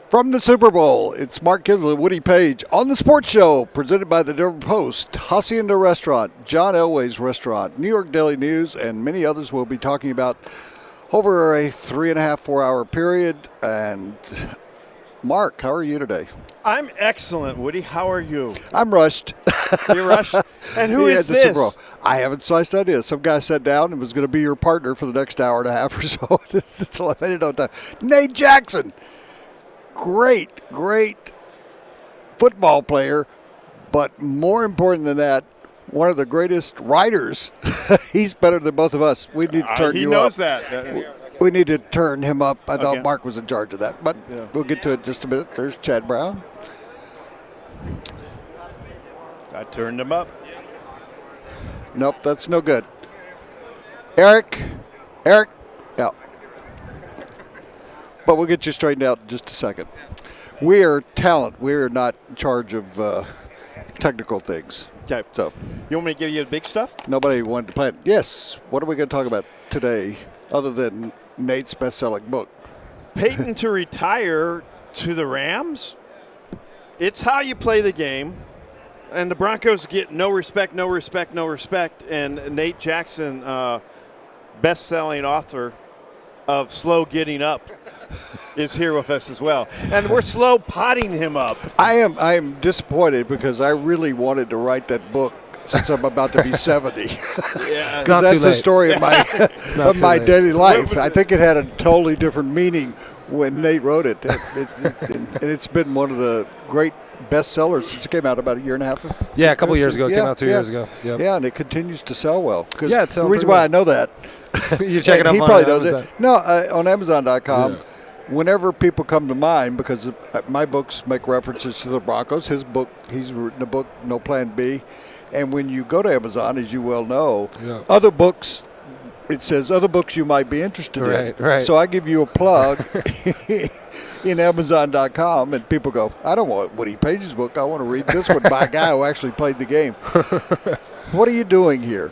From the Super Bowl, it's Mark Kiszla, Woody Paige on the Sports Show, presented by the Denver Post, Hacienda Restaurant, John Elway's Restaurant, New York Daily News, and many others we'll be talking about over a 3.5, 4 hour period. And Mark, how are you today? I'm excellent, Woody. How are you? I'm rushed. You're rushed? And who is this? Super Bowl. I haven't sliced idea. Some guy sat down and was going to be your partner for the next hour and a half or so. I didn't know time. Nate Jackson. Great football player, but more important than that, one of the greatest writers. He's better than both of us. We need to turn you up. He knows that. We need to turn him up. I thought Okay. Mark was in charge of that, but we'll get to it in just a minute. There's Chad Brown. I turned him up. Nope, that's no good. Eric, yeah. But we'll get you straightened out in just a second. We are talent. We are not in charge of technical things. Okay. So, You want me to give you the big stuff? nobody wanted to play it. Yes. What are we going to talk about today other than Nate's best-selling book? Peyton to retire to the Rams? It's how you play the game. And the Broncos get no respect. And Nate Jackson, best-selling author of Slow Getting Up, is here with us as well. And we're slow potting him up. I am disappointed because I really wanted to write that book since I'm about to be 70. Yeah. It's not That's too the late. story of my not too late. daily life. I think it had a totally different meaning when Nate wrote it. And it's been one of the great bestsellers since it came out about a year and a half ago. Yeah, a couple years ago. It came out 2 years ago. Yep. Yeah, and it continues to sell well. Yeah, it's the selling reason pretty why well. I know that. You're checking and up he on probably knows Amazon. it. No, on Amazon.com. Yeah. Whenever people come to mine, because my books make references to the Broncos, his book, he's written a book, No Plan B. And when you go to Amazon, as you well know, other books, it says other books you might be interested in. Right. So I give you a plug in Amazon.com, and people go, I don't want Woody Paige's book. I want to read this one by a guy who actually played the game. What are you doing here?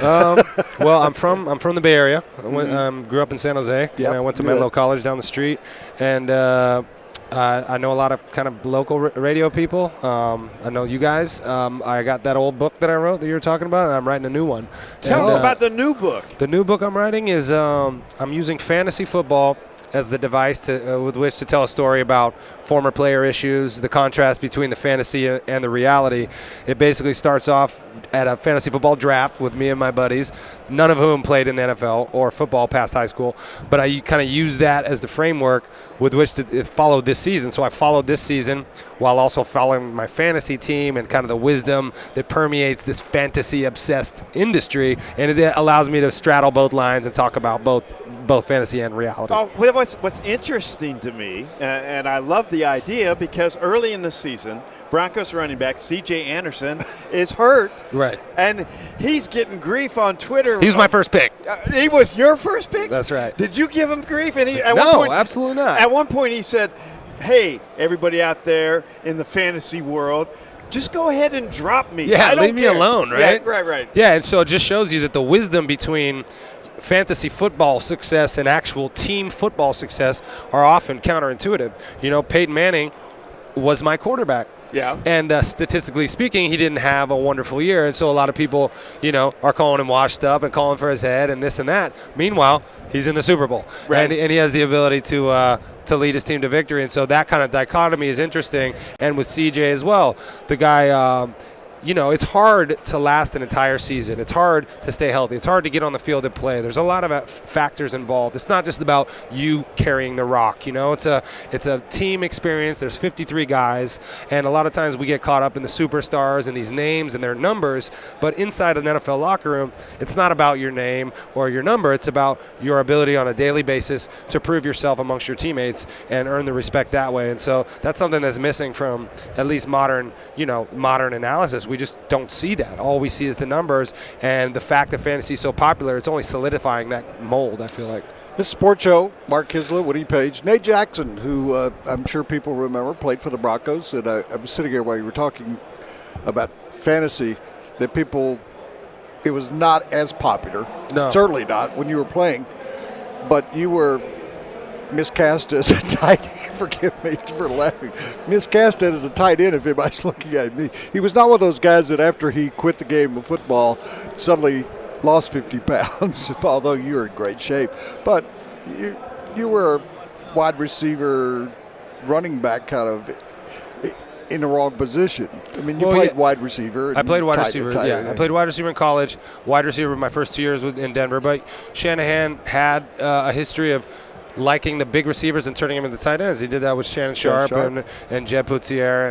Well, I'm from the Bay Area. I grew up in San Jose. Yep, And I went to good. Menlo College down the street, and I know a lot of kind of local radio people. I know you guys. I got that old book that I wrote that you were talking about, and I'm writing a new one. Tell us about the new book. The new book I'm writing is I'm using fantasy football as the device with which to tell a story about former player issues, the contrast between the fantasy and the reality. It basically starts off at a fantasy football draft with me and my buddies, none of whom played in the NFL or football past high school, but I kind of use that as the framework with which to follow this season. So I followed this season while also following my fantasy team and kind of the wisdom that permeates this fantasy-obsessed industry, and it allows me to straddle both lines and talk about both fantasy and reality. Oh, well, what's interesting to me, and I love the idea, because early in the season, Broncos running back C.J. Anderson is hurt. Right. And he's getting grief on Twitter. He was my first pick. He was your first pick? That's right. Did you give him grief? And No, absolutely not. At one point he said, hey, everybody out there in the fantasy world, just go ahead and drop me. Yeah, I don't leave me care." alone, right? Yeah, right. Yeah, and so it just shows you that the wisdom between fantasy football success and actual team football success are often counterintuitive. You know, Peyton Manning was my quarterback. Yeah. And statistically speaking, he didn't have a wonderful year. And so a lot of people, are calling him washed up and calling for his head and this and that. Meanwhile, he's in the Super Bowl. Right. And he has the ability to lead his team to victory. And so that kind of dichotomy is interesting. And with CJ as well, the guy, it's hard to last an entire season. It's hard to stay healthy. It's hard to get on the field and play. There's a lot of factors involved. It's not just about you carrying the rock. It's a team experience. There's 53 guys, and a lot of times we get caught up in the superstars and these names and their numbers. But inside an NFL locker room, it's not about your name or your number. It's about your ability on a daily basis to prove yourself amongst your teammates and earn the respect that way. And so that's something that's missing from at least modern analysis. We just don't see that. All we see is the numbers, and the fact that fantasy is so popular, it's only solidifying that mold, I feel like. This Sports Show, Mark Kiszla, Woody Paige, Nate Jackson, who I'm sure people remember, played for the Broncos. And I was sitting here while you were talking about fantasy, that it was not as popular. No. Certainly not when you were playing. But you were miscast as a tight end. Forgive me for laughing. Miscast as a tight end if anybody's looking at me. He was not one of those guys that after he quit the game of football suddenly lost 50 pounds, although you were in great shape. But you were a wide receiver, running back kind of in the wrong position. I mean, you played wide receiver. I played wide receiver, I played wide receiver in college, wide receiver my first 2 years in Denver. But Shanahan had a history of liking the big receivers and turning them into tight ends. He did that with Shannon Sharp. And Jed Putsier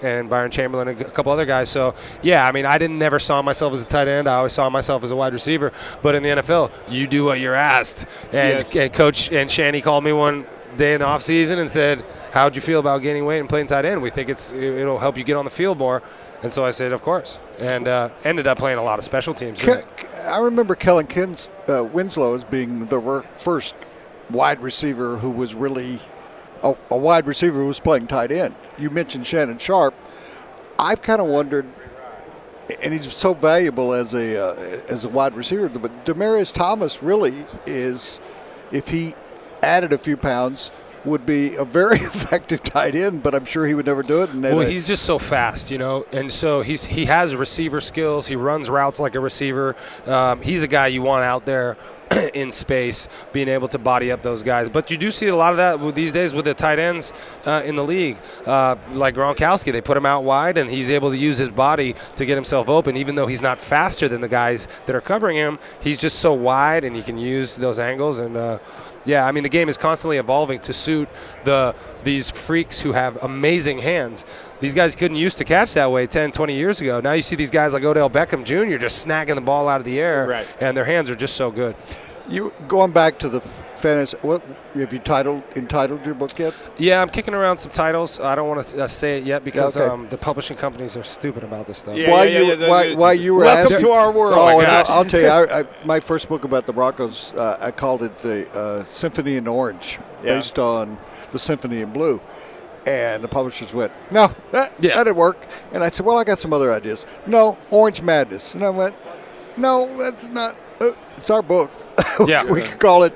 and Byron Chamberlain and a couple other guys. So, yeah, I mean, I never saw myself as a tight end. I always saw myself as a wide receiver. But in the NFL, you do what you're asked. And Coach and Shanny called me one day in the offseason and said, how'd you feel about gaining weight and playing tight end? We think it'll help you get on the field more. And so I said, of course. And ended up playing a lot of special teams. I remember Kellen Winslow as being the first wide receiver who was really a wide receiver who was playing tight end. You mentioned Shannon Sharp. I've kind of wondered, and he's so valuable as a wide receiver, but Demaryius Thomas really is, if he added a few pounds, would be a very effective tight end, but I'm sure he would never do it. Well, he's just so fast, and so he has receiver skills. He runs routes like a receiver. He's a guy you want out there in space, being able to body up those guys. But you do see a lot of that these days with the tight ends in the league. Like Gronkowski, they put him out wide, and he's able to use his body to get himself open. Even though he's not faster than the guys that are covering him, he's just so wide, and he can use those angles. And yeah, I mean, the game is constantly evolving to suit these freaks who have amazing hands. These guys couldn't used to catch that way 10, 20 years ago. Now you see these guys like Odell Beckham Jr. just snagging the ball out of the air, and their hands are just so good. You going back to the fantasy? What have you entitled your book yet? Yeah, I'm kicking around some titles. I don't want to say it yet because the publishing companies are stupid about this stuff. Why you were welcome asking, to our world. Oh, and I'll tell you, my first book about the Broncos, I called it the Symphony in Orange, based on the Symphony in Blue. And the publishers went, no, that didn't work. And I said, well, I got some other ideas. No, Orange Madness. And I went, no, that's not. It's our book. We could call it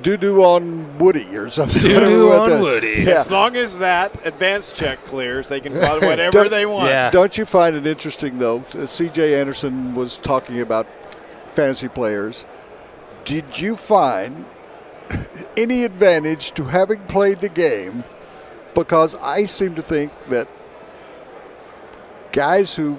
Doo-Doo on Woody or something. Doo-Doo on Woody. Yeah. As long as that advanced check clears, they can call it whatever they want. Yeah. Don't you find it interesting, though? C.J. Anderson was talking about fantasy players. Did you find any advantage to having played the game? Because I seem to think that guys who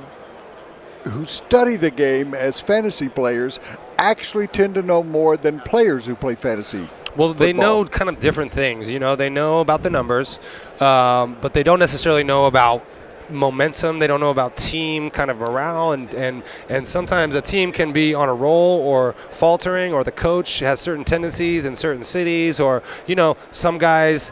study the game as fantasy players actually tend to know more than players who play fantasy. Well, they know kind of different things. They know about the numbers, but they don't necessarily know about momentum. They don't know about team kind of morale, and sometimes a team can be on a roll or faltering, or the coach has certain tendencies in certain cities, or some guys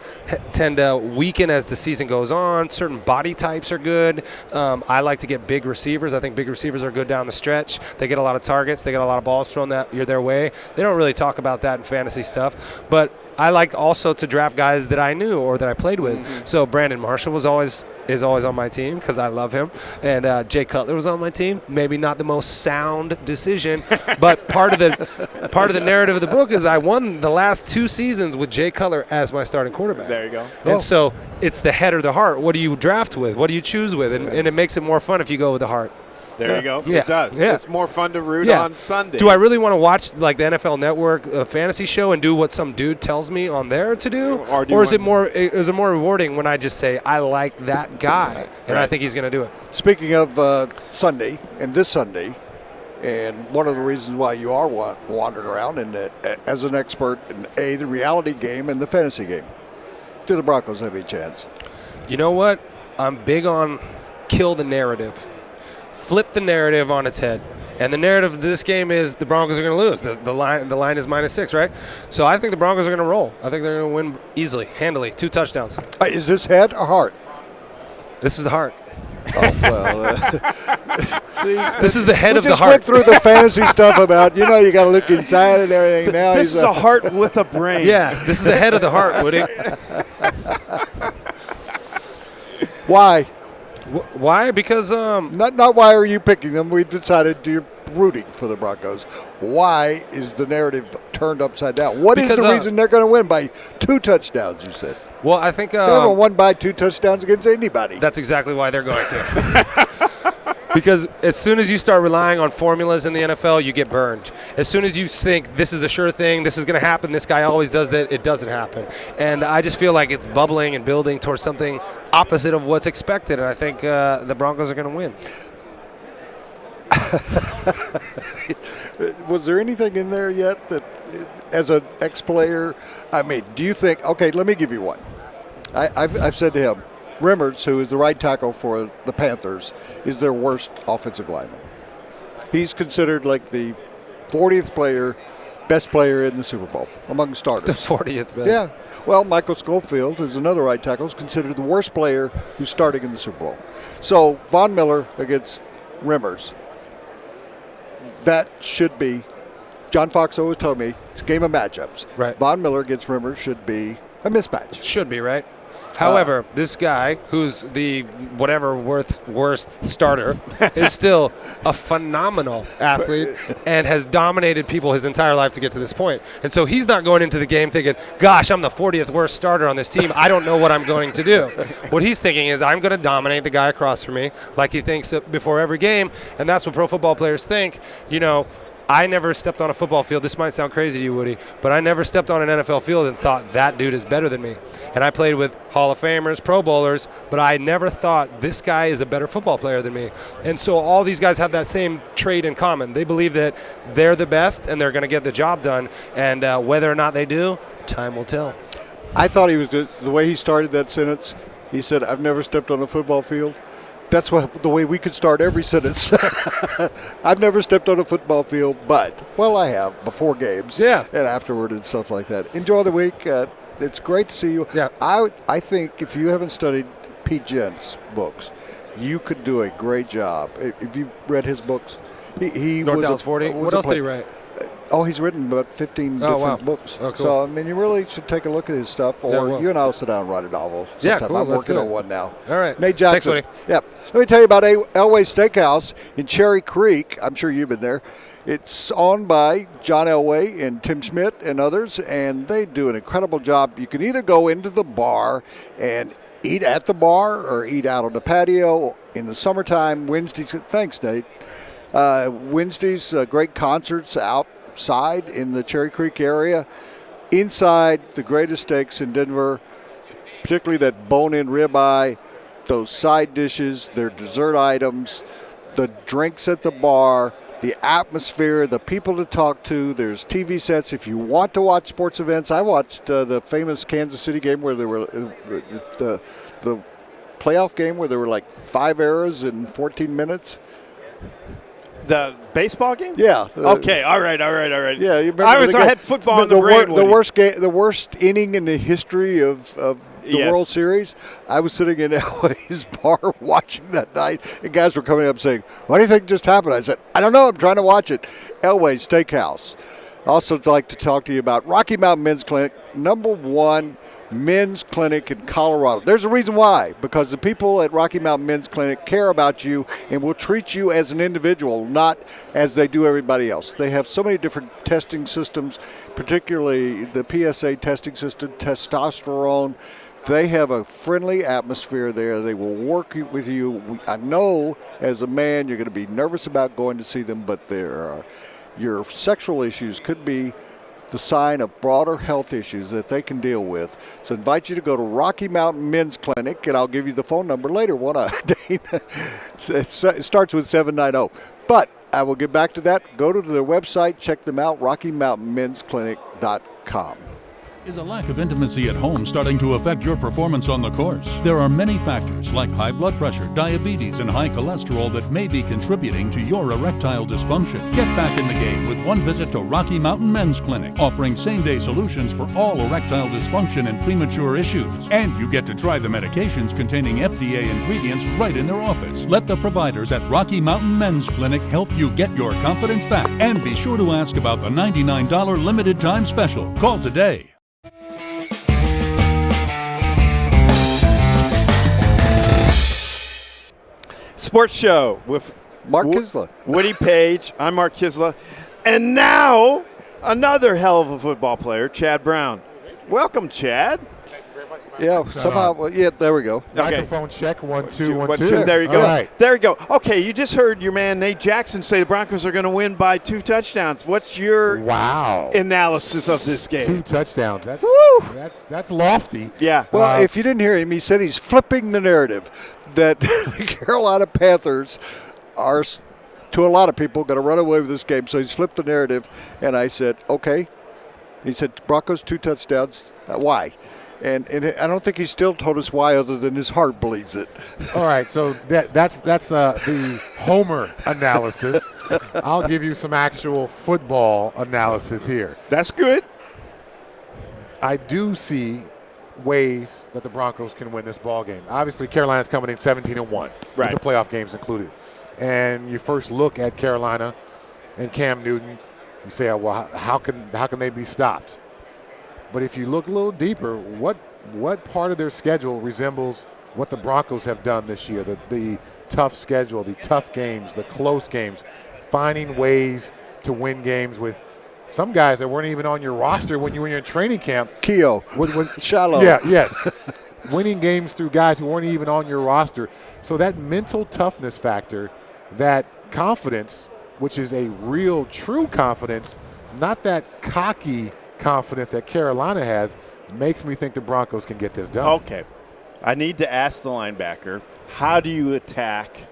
tend to weaken as the season goes on. Certain body types are good. I like to get big receivers. I think big receivers are good down the stretch. They get a lot of targets. They get a lot of balls thrown their way. They don't really talk about that in fantasy stuff, but I like also to draft guys that I knew or that I played with. Mm-hmm. So Brandon Marshall is always on my team because I love him, and Jay Cutler was on my team. Maybe not the most sound decision, but part of the narrative of the book is I won the last 2 seasons with Jay Cutler as my starting quarterback. There you go. And so it's the head or the heart. What do you draft with? What do you choose with? And it makes it more fun if you go with the heart. There you go. Yeah. It does. Yeah. It's more fun to root on Sunday. Do I really want to watch like the NFL Network fantasy show and do what some dude tells me on there to do? Or is it more rewarding when I just say I like that guy and I think he's going to do it? Speaking of Sunday and this Sunday, and one of the reasons why you are wandering around as an expert in the reality game and the fantasy game, do the Broncos have any chance? You know what? I'm big on kill the narrative. Flip the narrative on its head. And the narrative of this game is the Broncos are going to lose. The line is -6, right? So I think the Broncos are going to roll. I think they're going to win easily, handily, 2 touchdowns. Is this head or heart? This is the heart. Oh, well, see, this is the head of the heart. We just went through the fantasy stuff about, you got to look inside and everything. Now this is a heart with a brain. Yeah, this is the head of the heart, Woody. Why? Why? Because not why are you picking them? We decided rooting for the Broncos. Why is the narrative turned upside down? What is Because, the reason they're going to win by 2 touchdowns, you said? Well, I think They haven't won by 2 touchdowns against anybody. that's exactly why they're going to. Because as soon as you start relying on formulas in the NFL, you get burned. As soon as you think this is a sure thing, this is going to happen, this guy always does that, it doesn't happen. And I just feel like it's bubbling and building towards something opposite of what's expected, and I think the Broncos are going to win. Was there anything in there yet that, as an ex-player, I mean, do you think, okay, let me give you one. I've said to him, Rimmers, who is the right tackle for the Panthers, is their worst offensive lineman. He's considered like the 40th best player in the Super Bowl among starters. The 40th best. Yeah. Well, Michael Schofield, who's another right tackle, is considered the worst player who's starting in the Super Bowl. So Von Miller against Rimmers, that should be, John Fox always told me, it's a game of matchups. Right. Von Miller against Rimmers should be a mismatch. Should be, right? However, this guy, who's the whatever worst starter, is still a phenomenal athlete and has dominated people his entire life to get to this point. And so he's not going into the game thinking, gosh, I'm the 40th worst starter on this team. I don't know what I'm going to do. What he's thinking is, I'm going to dominate the guy across from me, like he thinks before every game. And that's what pro football players think. You know, I never stepped on a football field. This might sound crazy to you, Woody, but I never stepped on an NFL field and thought that dude is better than me. And I played with Hall of Famers, Pro Bowlers, but I never thought this guy is a better football player than me. And so all these guys have that same trait in common. They believe that they're the best and they're going to get the job done. And whether or not they do, time will tell. I thought he was the way he started that sentence. He said, "I've never stepped on a football field." That's the way we could start every sentence. I've never stepped on a football field, but, well, I have before games and afterward and stuff like that. Enjoy the week. It's great to see you. Yeah. I think if you haven't studied Pete Gent's books, you could do a great job. If you read his books, he North was Dallas 40. What else did he write? Oh, he's written about 15 different books. Oh, cool. So, I mean, you really should take a look at his stuff, or you and I will sit down and write a novel sometime. Yeah, cool. I'm Let's working do on it. one now. All right. Nate Jackson. Thanks, Woody. Yep. Let me tell you about Elway Steakhouse in Cherry Creek. I'm sure you've been there. It's owned by John Elway and Tim Schmidt and others, and they do an incredible job. You can either go into the bar and eat at the bar or eat out on the patio in the summertime. Wednesdays, thanks, Nate. Wednesdays, great concerts outside in the Cherry Creek area. Inside, the greatest steaks in Denver, particularly that bone-in ribeye, those side dishes, their dessert items, the drinks at the bar, the atmosphere, the people to talk to. There's TV sets. If you want to watch sports events, I watched the famous Kansas City game where there were the playoff game where there were like 5 errors in 14 minutes. The baseball game? Yeah. Okay. All right. Yeah. You remember I had football in the brain. The worst inning in the history of the Yes. World Series. I was sitting in Elway's bar watching that night, and guys were coming up saying, "What do you think just happened?" I said, "I don't know. I'm trying to watch it." Elway Steakhouse. Also, I'd like to talk to you about Rocky Mountain Men's Clinic, #1 men's clinic in Colorado. There's a reason why, because the people at Rocky Mountain Men's Clinic care about you and will treat you as an individual, not as they do everybody else. They have so many different testing systems, particularly the PSA testing system, testosterone. They have a friendly atmosphere there. They will work with you. I know as a man you're going to be nervous about going to see them, but your sexual issues could be the sign of broader health issues that they can deal with. So I invite you to go to Rocky Mountain Men's Clinic, and I'll give you the phone number later, won't I, Dane? It starts with 790. But I will get back to that. Go to their website, check them out, RockyMountainMen'sClinic.com. Is a lack of intimacy at home starting to affect your performance on the course? There are many factors like high blood pressure, diabetes, and high cholesterol that may be contributing to your erectile dysfunction. Get back in the game with one visit to Rocky Mountain Men's Clinic, offering same-day solutions for all erectile dysfunction and premature issues. And you get to try the medications containing FDA ingredients right in their office. Let the providers at Rocky Mountain Men's Clinic help you get your confidence back. And be sure to ask about the $99 limited time special. Call today. Sports show with Mark Kiszla. Woody Paige. I'm Mark Kiszla. And now, another hell of a football player, Chad Brown. Welcome, Chad. Yeah, somehow. Yeah, there we go. Microphone check. 1 2 1 2. There you go. All right. There you go. Okay, you just heard your man Nate Jackson say the Broncos are going to win by 2 touchdowns. What's your analysis of this game? 2 touchdowns. That's lofty. Yeah. Well, if you didn't hear him, he said he's flipping the narrative that the Carolina Panthers are, to a lot of people, going to run away with this game. So he's flipped the narrative, and I said, okay. He said, Broncos 2 touchdowns. Why? And I don't think he still told us why, other than his heart believes it. All right, so that's the Homer analysis. I'll give you some actual football analysis here. That's good. I do see ways that the Broncos can win this ball game. Obviously, Carolina's coming in 17-1, right, with the playoff games included. And you first look at Carolina and Cam Newton, you say, oh, well, how can they be stopped? But if you look a little deeper, what part of their schedule resembles what the Broncos have done this year? The tough schedule, the tough games, the close games, finding ways to win games with some guys that weren't even on your roster when you were in your training camp. Keogh, Shallow. Yeah, yes. Winning games through guys who weren't even on your roster. So that mental toughness factor, that confidence, which is a real, true confidence, not that cocky confidence that Carolina has, makes me think the Broncos can get this done. Okay. I need to ask the linebacker, how do you attack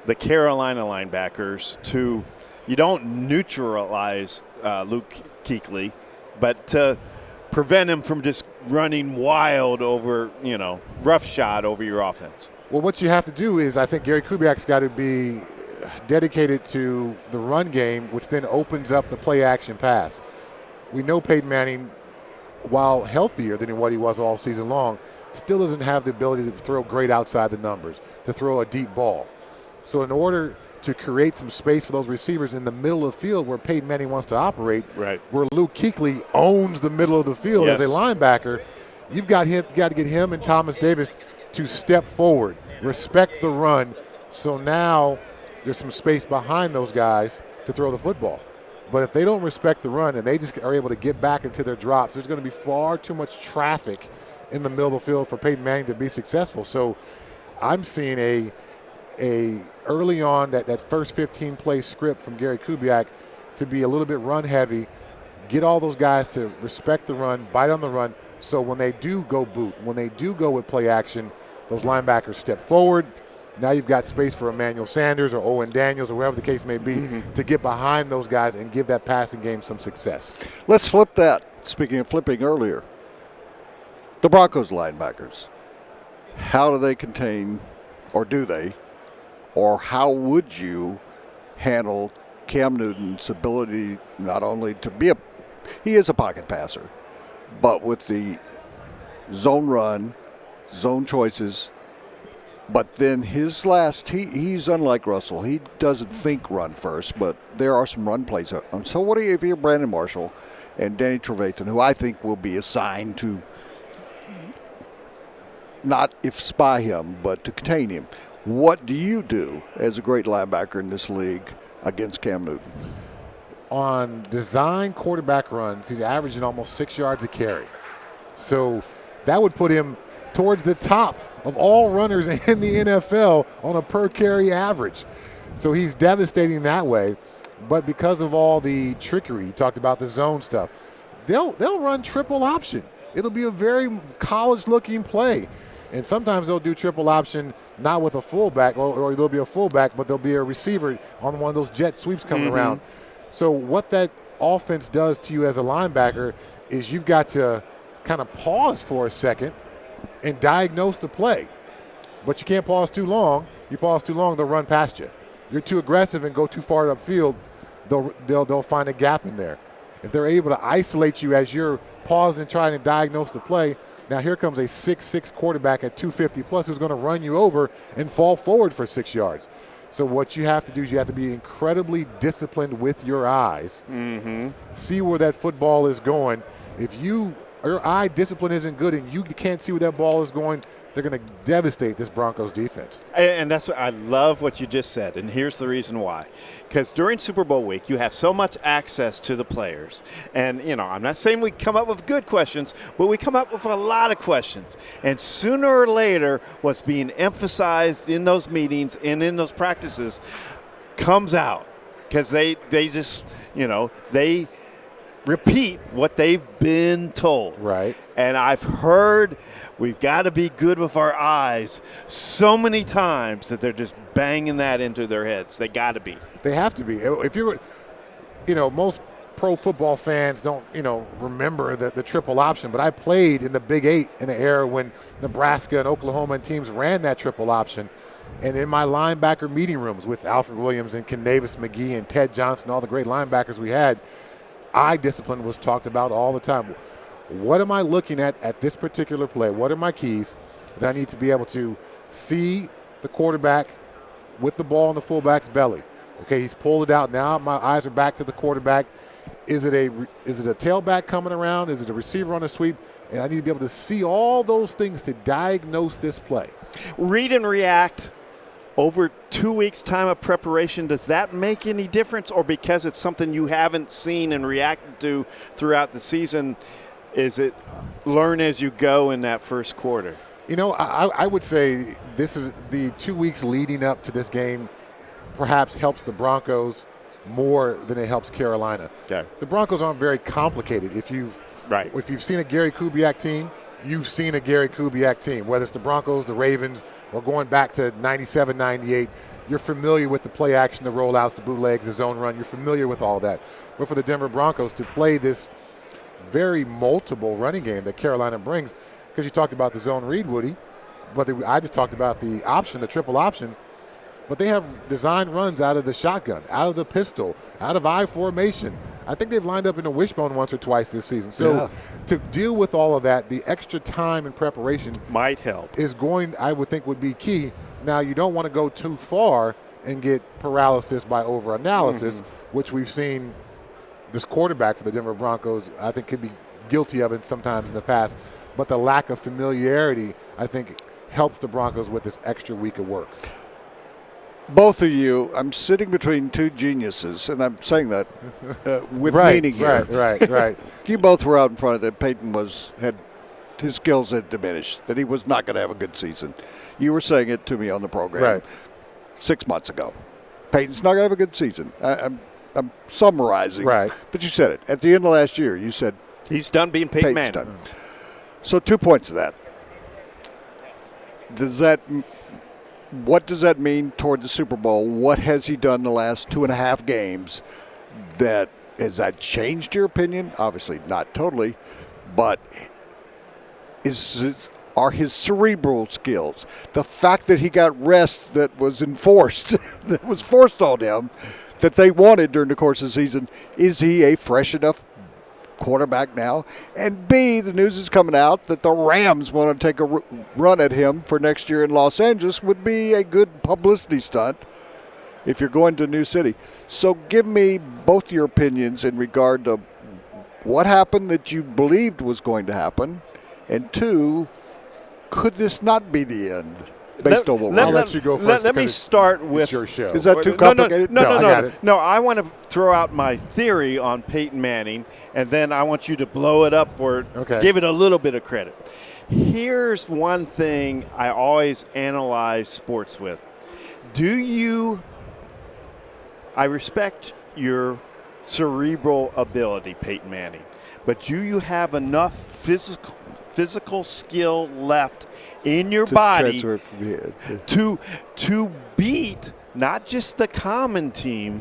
the Carolina linebackers to – you don't neutralize Luke Kuechly, but to prevent him from just running wild over, roughshod over your offense? Well, what you have to do is I think Gary Kubiak's got to be dedicated to the run game, which then opens up the play-action pass. We know Peyton Manning, while healthier than what he was all season long, still doesn't have the ability to throw great outside the numbers, to throw a deep ball. So in order to create some space for those receivers in the middle of the field where Peyton Manning wants to operate, right, where Luke Kuechly owns the middle of the field as a linebacker, you've got to get him and Thomas Davis to step forward, respect the run. So now there's some space behind those guys to throw the football. But if they don't respect the run and they just are able to get back into their drops, there's going to be far too much traffic in the middle of the field for Peyton Manning to be successful. So I'm seeing a early on that first 15-play script from Gary Kubiak to be a little bit run heavy, get all those guys to respect the run, bite on the run, so when they do go boot, when they do go with play action, those linebackers step forward. Now you've got space for Emmanuel Sanders or Owen Daniels or whoever the case may be to get behind those guys and give that passing game some success. Let's flip that. Speaking of flipping earlier, the Broncos linebackers, how do they contain, or do they, or how would you handle Cam Newton's ability not only to be he is a pocket passer, but with the zone run, zone choices. But then he's unlike Russell. He doesn't think run first, but there are some run plays. So what do you, if you're Brandon Marshall and Danny Trevathan, who I think will be assigned to not spy him, but to contain him, what do you do as a great linebacker in this league against Cam Newton? On design quarterback runs, he's averaging almost 6 yards a carry. So that would put him towards the top of all runners in the NFL on a per carry average. So he's devastating that way. But because of all the trickery, you talked about the zone stuff, they'll run triple option. It'll be a very college-looking play. And sometimes they'll do triple option not with a fullback, or there'll be a fullback, but there'll be a receiver on one of those jet sweeps coming around. So what that offense does to you as a linebacker is you've got to kind of pause for a second and diagnose the play. But you can't pause too long. You pause too long, they'll run past you. You're too aggressive and go too far upfield, they'll find a gap in there. If they're able to isolate you as you're pausing and trying to diagnose the play, now here comes a 6'6" quarterback at 250 plus who's going to run you over and fall forward for 6 yards. So what you have to do is you have to be incredibly disciplined with your eyes. See where that football is going. If you your eye discipline isn't good and you can't see where that ball is going, they're going to devastate this Broncos defense. And that's what I love what you just said, and here's the reason why. Because during Super Bowl week, you have so much access to the players. And, I'm not saying we come up with good questions, but we come up with a lot of questions. And sooner or later, what's being emphasized in those meetings and in those practices comes out. Because they just, they repeat what they've been told. Right. And I've heard we've got to be good with our eyes so many times that they're just banging that into their heads. They got to be. They have to be. If you're, most pro football fans don't, remember the triple option, but I played in the Big 8 in the era when Nebraska and Oklahoma and teams ran that triple option. And in my linebacker meeting rooms with Alfred Williams and Kenavis McGee and Ted Johnson, all the great linebackers we had, eye discipline was talked about all the time. What am I looking at this particular play? What are my keys that I need to be able to see the quarterback with the ball in the fullback's belly? Okay, he's pulled it out. Now my eyes are back to the quarterback. Is it a tailback coming around? Is it a receiver on a sweep? And I need to be able to see all those things to diagnose this play. Read and react over 2 weeks' time of preparation. Does that make any difference? Or because it's something you haven't seen and reacted to throughout the season, is it learn as you go in that first quarter? I would say this is the 2 weeks leading up to this game perhaps helps the Broncos more than it helps Carolina. Okay. The Broncos aren't very complicated. If you've seen a Gary Kubiak team, you've seen a Gary Kubiak team. Whether it's the Broncos, the Ravens, or going back to 97, 98, you're familiar with the play action, the rollouts, the bootlegs, the zone run. You're familiar with all that. But for the Denver Broncos to play this very multiple running game that Carolina brings, because you talked about the zone read, Woody, but I just talked about the option, the triple option. But they have designed runs out of the shotgun, out of the pistol, out of I formation. I think they've lined up in a wishbone once or twice this season. So to deal with all of that, the extra time and preparation might help. I would think, would be key. Now, you don't want to go too far and get paralysis by overanalysis, which we've seen this quarterback for the Denver Broncos, I think, could be guilty of it sometimes in the past. But the lack of familiarity, I think, helps the Broncos with this extra week of work. Both of you, I'm sitting between two geniuses, and I'm saying that with meaning here. Right. You both were out in front of that. Peyton had his skills had diminished, that he was not going to have a good season. You were saying it to me on the program 6 months ago. Peyton's not going to have a good season. I'm summarizing, but you said it. At the end of last year, you said he's done being Peyton Manning. Done. So 2 points to that. What does that mean toward the Super Bowl? What has he done the last 2.5 games has that changed your opinion? Obviously not totally, but are his cerebral skills, the fact that he got rest that was forced on him, that they wanted during the course of the season, is he a fresh enough quarterback now? And B, the news is coming out that the Rams want to take a run at him for next year in Los Angeles. Would be a good publicity stunt if you're going to a new city. So give me both your opinions in regard to what happened that you believed was going to happen, and 2, could this not be the end? Based on what I'll let you go first. Let me start with your show. Is that too complicated? No, I want to throw out my theory on Peyton Manning, and then I want you to blow it up or give it a little bit of credit. Here's one thing I always analyze sports with. I respect your cerebral ability, Peyton Manning, but do you have enough physical skill left in your body to beat not just the common team,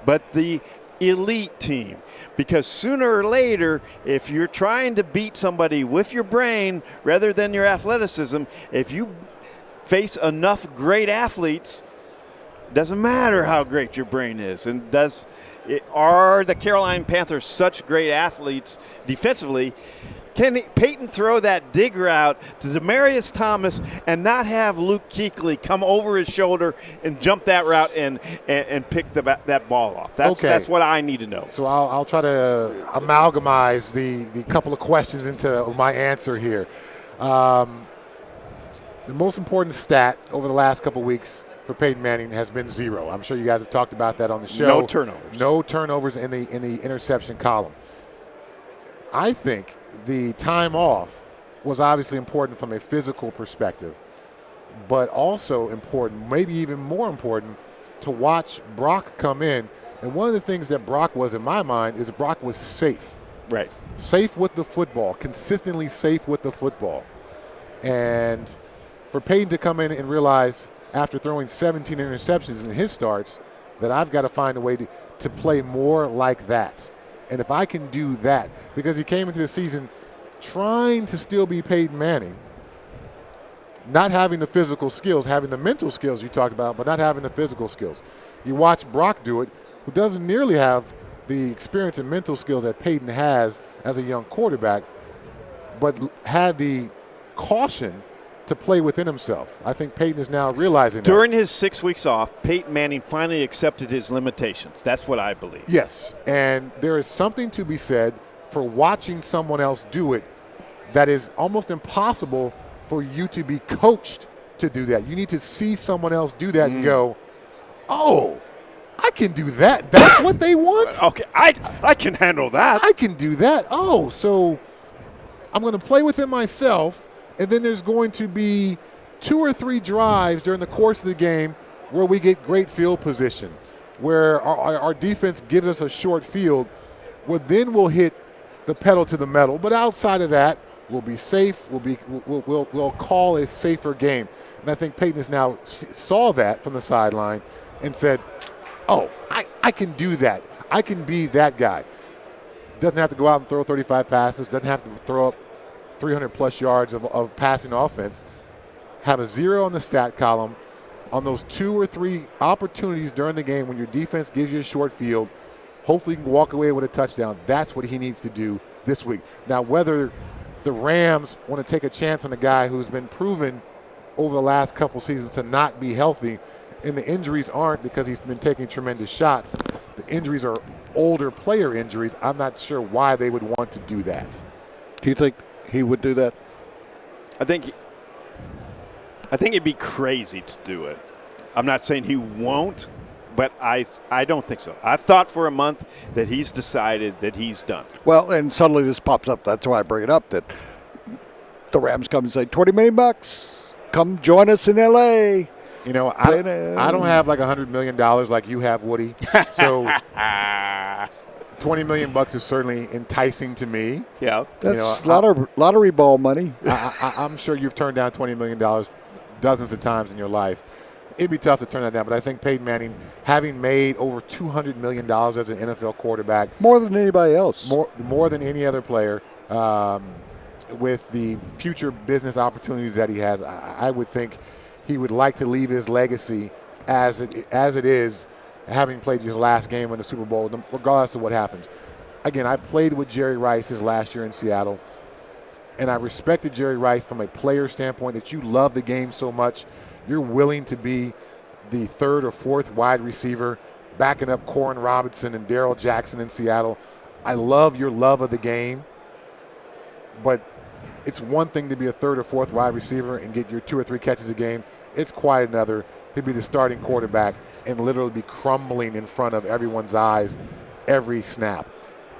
but the elite team? Because sooner or later, if you're trying to beat somebody with your brain rather than your athleticism, if you face enough great athletes, doesn't matter how great your brain is. And Are the Carolina Panthers such great athletes defensively? Can Peyton throw that dig route to Demaryius Thomas and not have Luke Kuechly come over his shoulder and jump that route and pick that ball off? That's what I need to know. So I'll try to amalgamize the couple of questions into my answer here. The most important stat over the last couple of weeks for Peyton Manning has been 0. I'm sure you guys have talked about that on the show. No turnovers. No turnovers in the interception column. I think the time off was obviously important from a physical perspective, but also important, maybe even more important, to watch Brock come in. And one of the things that Brock was in my mind is Brock was safe. Right. Safe with the football, consistently safe with the football. And for Peyton to come in and realize after throwing 17 interceptions in his starts that I've got to find a way to play more like that. And if I can do that, because he came into the season trying to still be Peyton Manning, not having the physical skills, having the mental skills you talked about, but not having the physical skills. You watch Brock do it, who doesn't nearly have the experience and mental skills that Peyton has as a young quarterback, but had the caution to play within himself. I think Peyton is now realizing that. During his 6 weeks off, Peyton Manning finally accepted his limitations. That's what I believe. Yes, and there is something to be said for watching someone else do it that is almost impossible for you to be coached to do that. You need to see someone else do that and go, oh, I can do that. That's what they want? Okay, I can handle that. I can do that. Oh, so I'm going to play within myself, and then there's going to be 2 or 3 drives during the course of the game where we get great field position, where our defense gives us a short field, well, then we'll hit the pedal to the metal. But outside of that, we'll be safe. We'll call a safer game. And I think Peyton has now saw that from the sideline and said, oh, I can do that. I can be that guy. Doesn't have to go out and throw 35 passes. Doesn't have to throw up 300-plus yards of passing offense. Have a 0 on the stat column on those 2 or 3 opportunities during the game when your defense gives you a short field. Hopefully you can walk away with a touchdown. That's what he needs to do this week. Now, whether the Rams want to take a chance on a guy who's been proven over the last couple seasons to not be healthy, and the injuries aren't because he's been taking tremendous shots. The injuries are older player injuries. I'm not sure why they would want to do that. Do you think he would do that? I think it'd be crazy to do it. I'm not saying he won't, but I don't think so. I thought for a month that he's decided that he's done. Well, and suddenly this pops up. That's why I bring it up, that the Rams come and say, $20 million, come join us in L.A. You know, I don't have like $100 million like you have, Woody. So $20 million is certainly enticing to me. Yeah. That's lottery ball money. I'm sure you've turned down $20 million dozens of times in your life. It'd be tough to turn that down, but I think Peyton Manning, having made over $200 million as an NFL quarterback. More than anybody else. More than any other player, with the future business opportunities that he has, I would think he would like to leave his legacy as it is, having played his last game in the Super Bowl, regardless of what happens. Again, I played with Jerry Rice his last year in Seattle, and I respected Jerry Rice from a player standpoint, that you love the game so much, you're willing to be the 3rd or 4th wide receiver, backing up Corn Robinson and Darrell Jackson in Seattle. I love your love of the game, but it's one thing to be a 3rd or 4th wide receiver and get your 2 or 3 catches a game. It's quite another to be the starting quarterback and literally be crumbling in front of everyone's eyes every snap.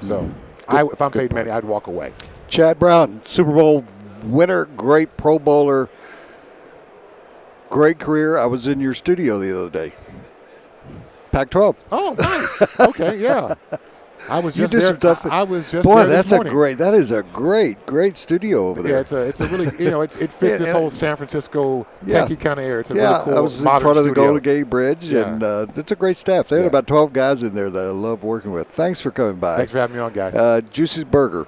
So if I'm Peyton Manning, I'd walk away. Chad Brown, Super Bowl winner, great Pro Bowler, great career. I was in your studio the other day. Pac-12. Oh, nice. Okay, yeah. I was just there. I was just Boy, there this morning. that is a great studio over there. Yeah, it's a really, it fits this whole San Francisco techie kind of air. It's a really cool, I was in front of the Golden Gate Bridge, and it's a great staff. They had about 12 guys in there that I love working with. Thanks for coming by. Thanks for having me on, guys. Juicy's Burger.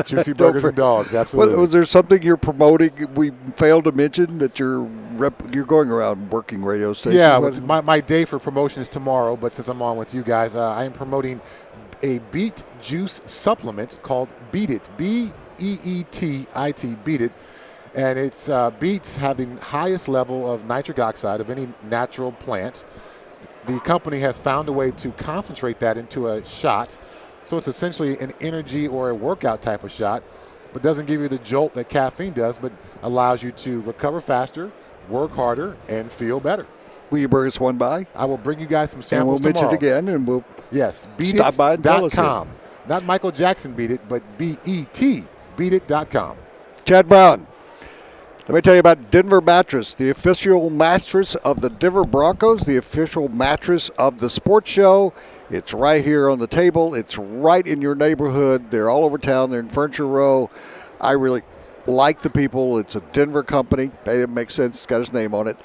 Juicy burgers and dogs, absolutely. Was there something you're promoting we failed to mention that you're going around working radio stations? Yeah, my day for promotion is tomorrow, but since I'm on with you guys, I am promoting a beet juice supplement called Beet It, B-E-E-T-I-T, Beet It. And it's beets have the highest level of nitric oxide of any natural plant. The company has found a way to concentrate that into a shot. So it's essentially an energy or a workout type of shot, but doesn't give you the jolt that caffeine does, but allows you to recover faster, work harder, and feel better. Will you bring us one by? I will bring you guys some And samples we'll tomorrow. mention it again, and we'll Beatit.com. stop by and tell us. Not Michael Jackson Beat It, but B-E-T, beatit.com. Chad Brown, let me tell you about Denver Mattress, the official mattress of the Denver Broncos, the official mattress of the sports show. It's right here on the table. It's right in your neighborhood. They're all over town. They're in Furniture Row. I really like the people. It's a Denver company. It makes sense. It's got his name on it.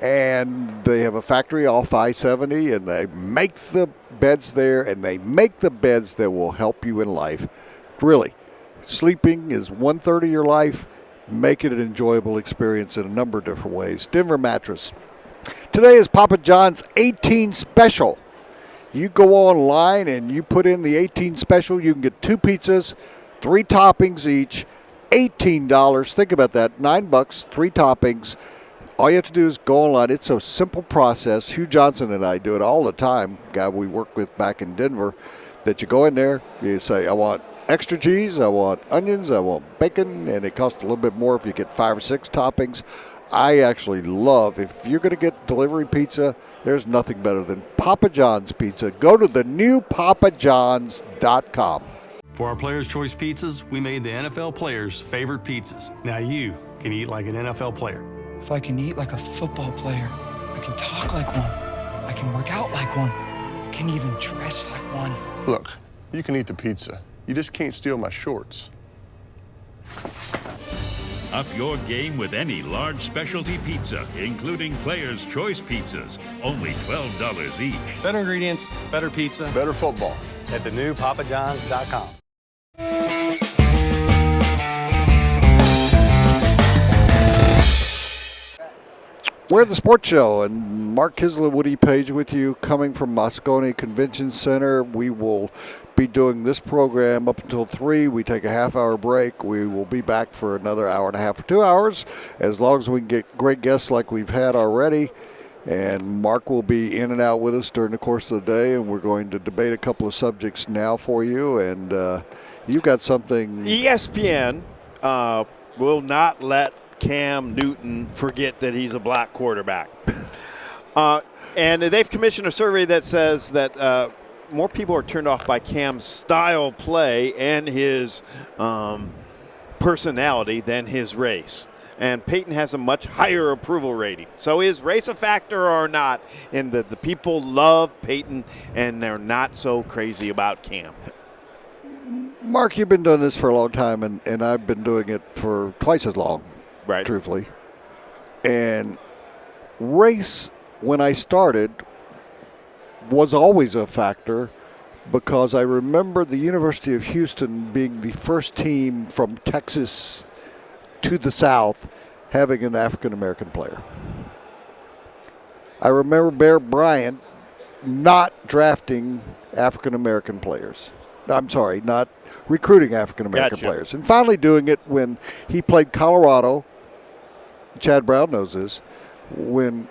And they have a factory off I-70, and they make the beds there, and they make the beds that will help you in life. Really, sleeping is 1/3 of your life. Make it an enjoyable experience in a number of different ways. Denver Mattress. Today is Papa John's 18 special. You go online and you put in the 18 special. You can get 2 pizzas, 3 toppings each, $18. Think about that, $9, 3 toppings. All you have to do is go online. It's a simple process. Hugh Johnson and I do it all the time, guy we work with back in Denver, that you go in there, you say, I want extra cheese, I want onions, I want bacon, and it costs a little bit more if you get 5 or 6 toppings. I actually love, if you're going to get delivery pizza, there's nothing better than Papa John's Pizza. Go to the new papajohns.com. For our Players' Choice pizzas, we made the NFL players' favorite pizzas. Now you can eat like an NFL player. If I can eat like a football player, I can talk like one, I can work out like one, I can even dress like one. Look, you can eat the pizza. You just can't steal my shorts. Up your game with any large specialty pizza, including Players' Choice pizzas. Only $12 each. Better ingredients, better pizza. Better football. At the new papajohns.com. We're at the Sports Show, and Mark Kiszla, Woody Paige with you, coming from Moscone Convention Center. We will be doing this program up until 3. We take a half-hour break. We will be back for another hour and a half or 2 hours, as long as we can get great guests like we've had already. And Mark will be in and out with us during the course of the day, and we're going to debate a couple of subjects now for you. And you've got something. ESPN will not let Cam Newton forget that he's a black quarterback. And they've commissioned a survey that says that more people are turned off by Cam's style play and his personality than his race. And Peyton has a much higher approval rating. So is race a factor or not in that the people love Peyton and they're not so crazy about Cam? Mark, you've been doing this for a long time, and I've been doing it for twice as long, right? Truthfully. And race, when I started, was always a factor because I remember the University of Houston being the first team from Texas to the South having an African-American player. I remember Bear Bryant not drafting African-American players. I'm sorry, not recruiting African-American players. And finally doing it when he played Colorado. Chad Brown knows this. When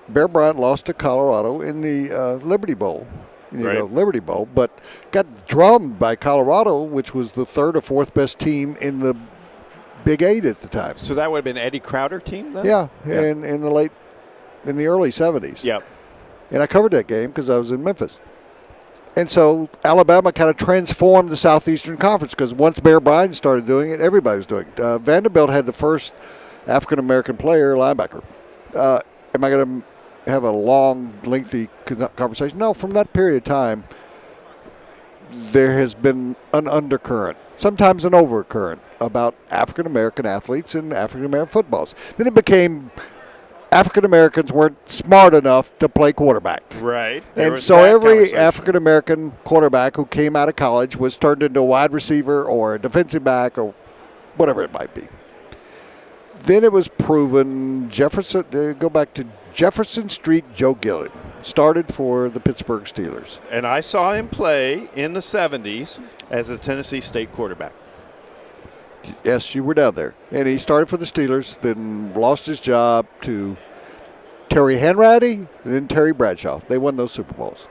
Bear Bryant lost to Colorado in the Liberty Bowl. Liberty Bowl, but got drummed by Colorado, which was the 3rd or 4th best team in the Big 8 at the time. So that would have been Eddie Crowder team then? Yeah. In the early 70s. Yep. And I covered that game because I was in Memphis. And so Alabama kind of transformed the Southeastern Conference because once Bear Bryant started doing it, everybody was doing it. Vanderbilt had the first African-American player linebacker. Am I going to have a long, lengthy conversation? No, from that period of time, there has been an undercurrent, sometimes an overcurrent, about African-American athletes and African-American footballs. Then it became African Americans weren't smart enough to play quarterback. Right. And so every African American quarterback who came out of college was turned into a wide receiver or a defensive back or whatever it might be. Then it was proven go back to Jefferson Street Joe Gilliam, started for the Pittsburgh Steelers. And I saw him play in the 70s as a Tennessee State quarterback. Yes, you were down there. And he started for the Steelers, then lost his job to Terry Hanratty, and then Terry Bradshaw. They won those Super Bowls.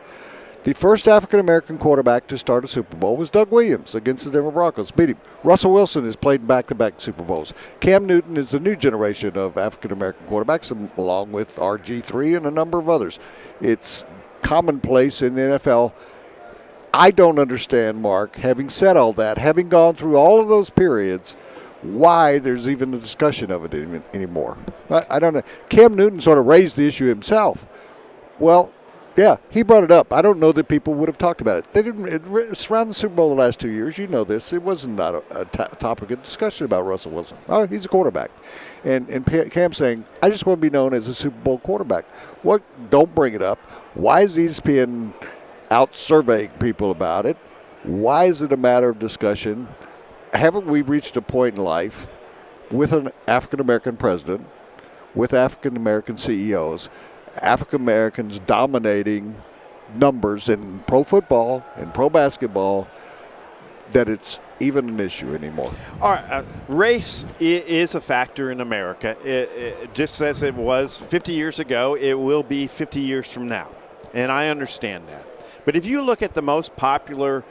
The first African-American quarterback to start a Super Bowl was Doug Williams against the Denver Broncos. Beat him. Russell Wilson has played back-to-back Super Bowls. Cam Newton is the new generation of African-American quarterbacks, along with RG3 and a number of others. It's commonplace in the NFL. I don't understand, Mark, having said all that, having gone through all of those periods, why there's even a discussion of it anymore. I don't know. Cam Newton sort of raised the issue himself. Well, yeah, he brought it up. I don't know that people would have talked about it. They didn't. It's around the Super Bowl the last 2 years. You know this. It wasn't not a topic of discussion about Russell Wilson. Oh, he's a quarterback. And Cam saying, I just want to be known as a Super Bowl quarterback. What? Don't bring it up. Why is ESPN out surveying people about it? Why is it a matter of discussion? Haven't we reached a point in life with an African-American president, with African-American CEOs, African-Americans dominating numbers in pro football and pro basketball, that it's even an issue anymore? All right, race is a factor in America. It just as it was 50 years ago, it will be 50 years from now. And I understand that. But if you look at the most popular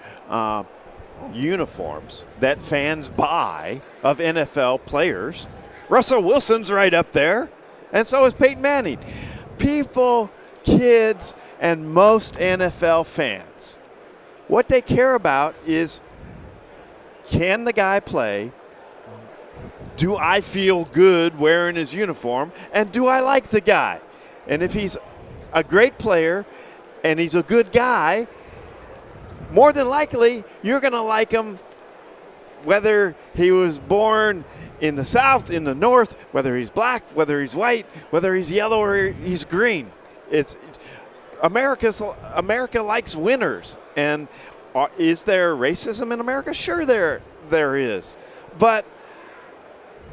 uniforms that fans buy of NFL players, Russell Wilson's right up there, and so is Peyton Manning. People, kids, and most NFL fans, what they care about is, can the guy play? Do I feel good wearing his uniform? And do I like the guy? And if he's a great player and he's a good guy, more than likely you're going to like him whether he was born in the South, in the North, whether he's black, whether he's white, whether he's yellow or he's green. America likes winners. And is there racism in America? Sure there is. But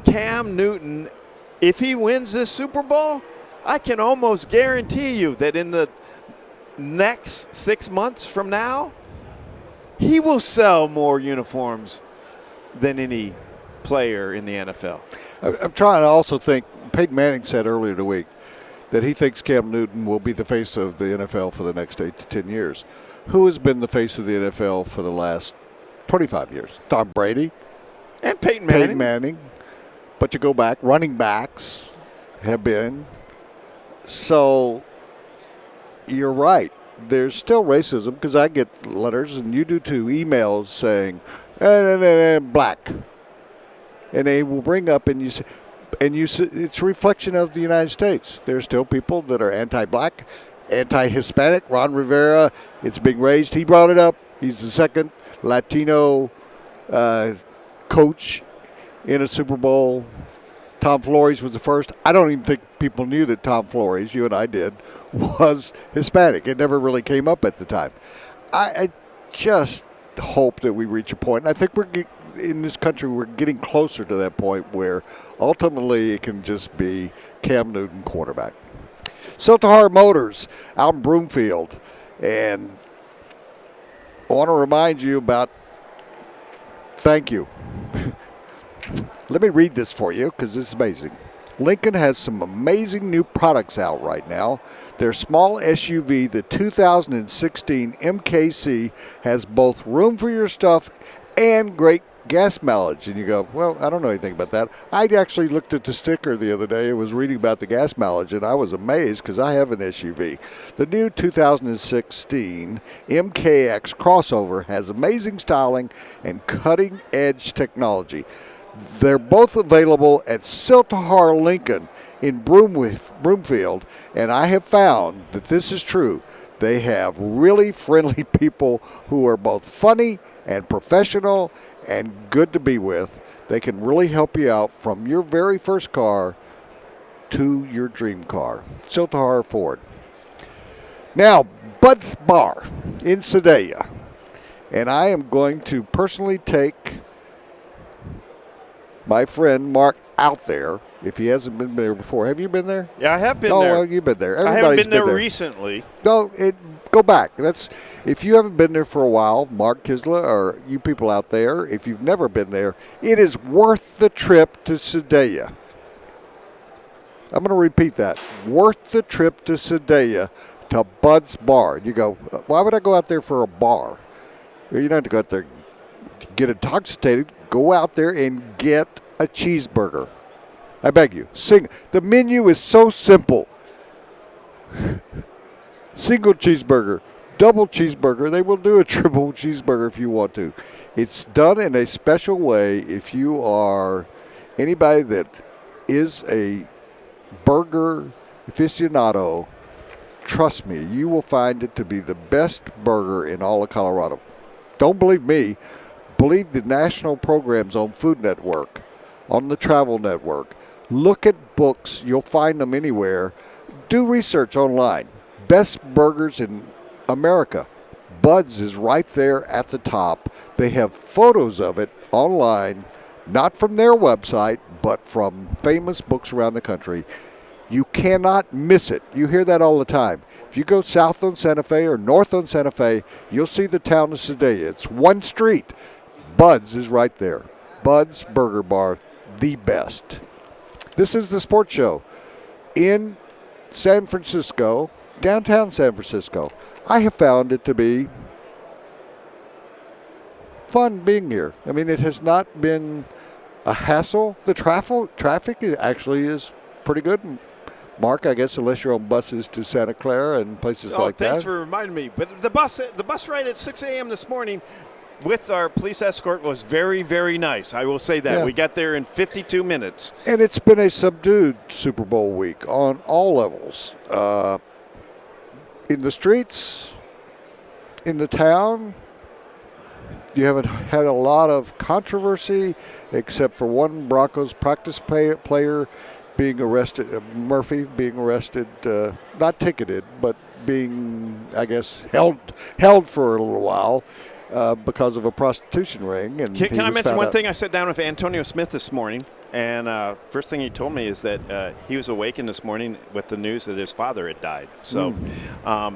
Cam Newton, if he wins this Super Bowl, I can almost guarantee you that in the next 6 months from now, he will sell more uniforms than any player in the NFL. I'm trying to also think, Peyton Manning said earlier in the week that he thinks Cam Newton will be the face of the NFL for the next 8 to 10 years. Who has been the face of the NFL for the last 25 years? Tom Brady. And Peyton Manning. Peyton Manning. But you go back, running backs have been. So you're right. There's still racism because I get letters, and you do too, emails saying, black. And they will bring up, and you say, it's a reflection of the United States. There's still people that are anti-black, anti-Hispanic. Ron Rivera, it's being raised. He brought it up. He's the second Latino coach in a Super Bowl. Tom Flores was the first. I don't even think people knew that Tom Flores, you and I did, was Hispanic. It never really came up at the time. I just hope that we reach a point, and I think in this country we're getting closer to that point where ultimately it can just be Cam Newton quarterback. Siltahar Motors out in Broomfield, and I want to remind you about, thank you. Let me read this for you because this is amazing. Lincoln has some amazing new products out right now. Their small SUV, the 2016 MKC, has both room for your stuff and great gas mileage. And you go, well, I don't know anything about that. I actually looked at the sticker the other day and was reading about the gas mileage, and I was amazed because I have an SUV. The new 2016 MKX crossover has amazing styling and cutting-edge technology. They're both available at Siltahar Lincoln in Broomfield, and I have found that this is true. They have really friendly people who are both funny and professional and good to be with. They can really help you out from your very first car to your dream car. Siltahar Ford. Now, Bud's Bar in Sedalia. And I am going to personally take my friend Mark out there if he hasn't been there before. Have you been there? Yeah, I have been there. there. Oh, well, you've been there. I haven't been there recently. No, go back. If you haven't been there for a while, Mark Kiszla, or you people out there, if you've never been there, it is worth the trip to Sedalia. I'm going to repeat that. Worth the trip to Sedalia to Bud's Bar. You go, why would I go out there for a bar? You don't have to go out there get intoxicated. Go out there and get a cheeseburger. I beg you. The menu is so simple. Single cheeseburger, double cheeseburger. They will do a triple cheeseburger if you want to. It's done in a special way. If you are anybody that is a burger aficionado, trust me, you will find it to be the best burger in all of Colorado. Don't believe me. Believe the national programs on Food Network, on the Travel Network. Look at books. You'll find them anywhere. Do research online. Best burgers in America. Bud's is right there at the top. They have photos of it online, not from their website, but from famous books around the country. You cannot miss it. You hear that all the time. If you go south on Santa Fe or north on Santa Fe, you'll see the town of Sedalia. It's one street. Bud's is right there. Bud's Burger Bar, the best. This is the sports show in San Francisco, downtown San Francisco. I have found it to be fun being here. I mean, it has not been a hassle. The traffic actually is pretty good. Mark, I guess unless you're on buses to Santa Clara and places like that. Thanks for reminding me. But the bus ride at 6 a.m. this morning with our police escort was very, very nice. I will say that. Yeah. We got there in 52 minutes. And it's been a subdued Super Bowl week on all levels. In the streets, in the town, you haven't had a lot of controversy except for one Broncos practice player being arrested, Murphy being arrested, not ticketed, but being, I guess, held for a little while because of a prostitution ring. And can I mention one thing? I sat down with Antonio Smith this morning, and first thing he told me is that he was awakened this morning with the news that his father had died. So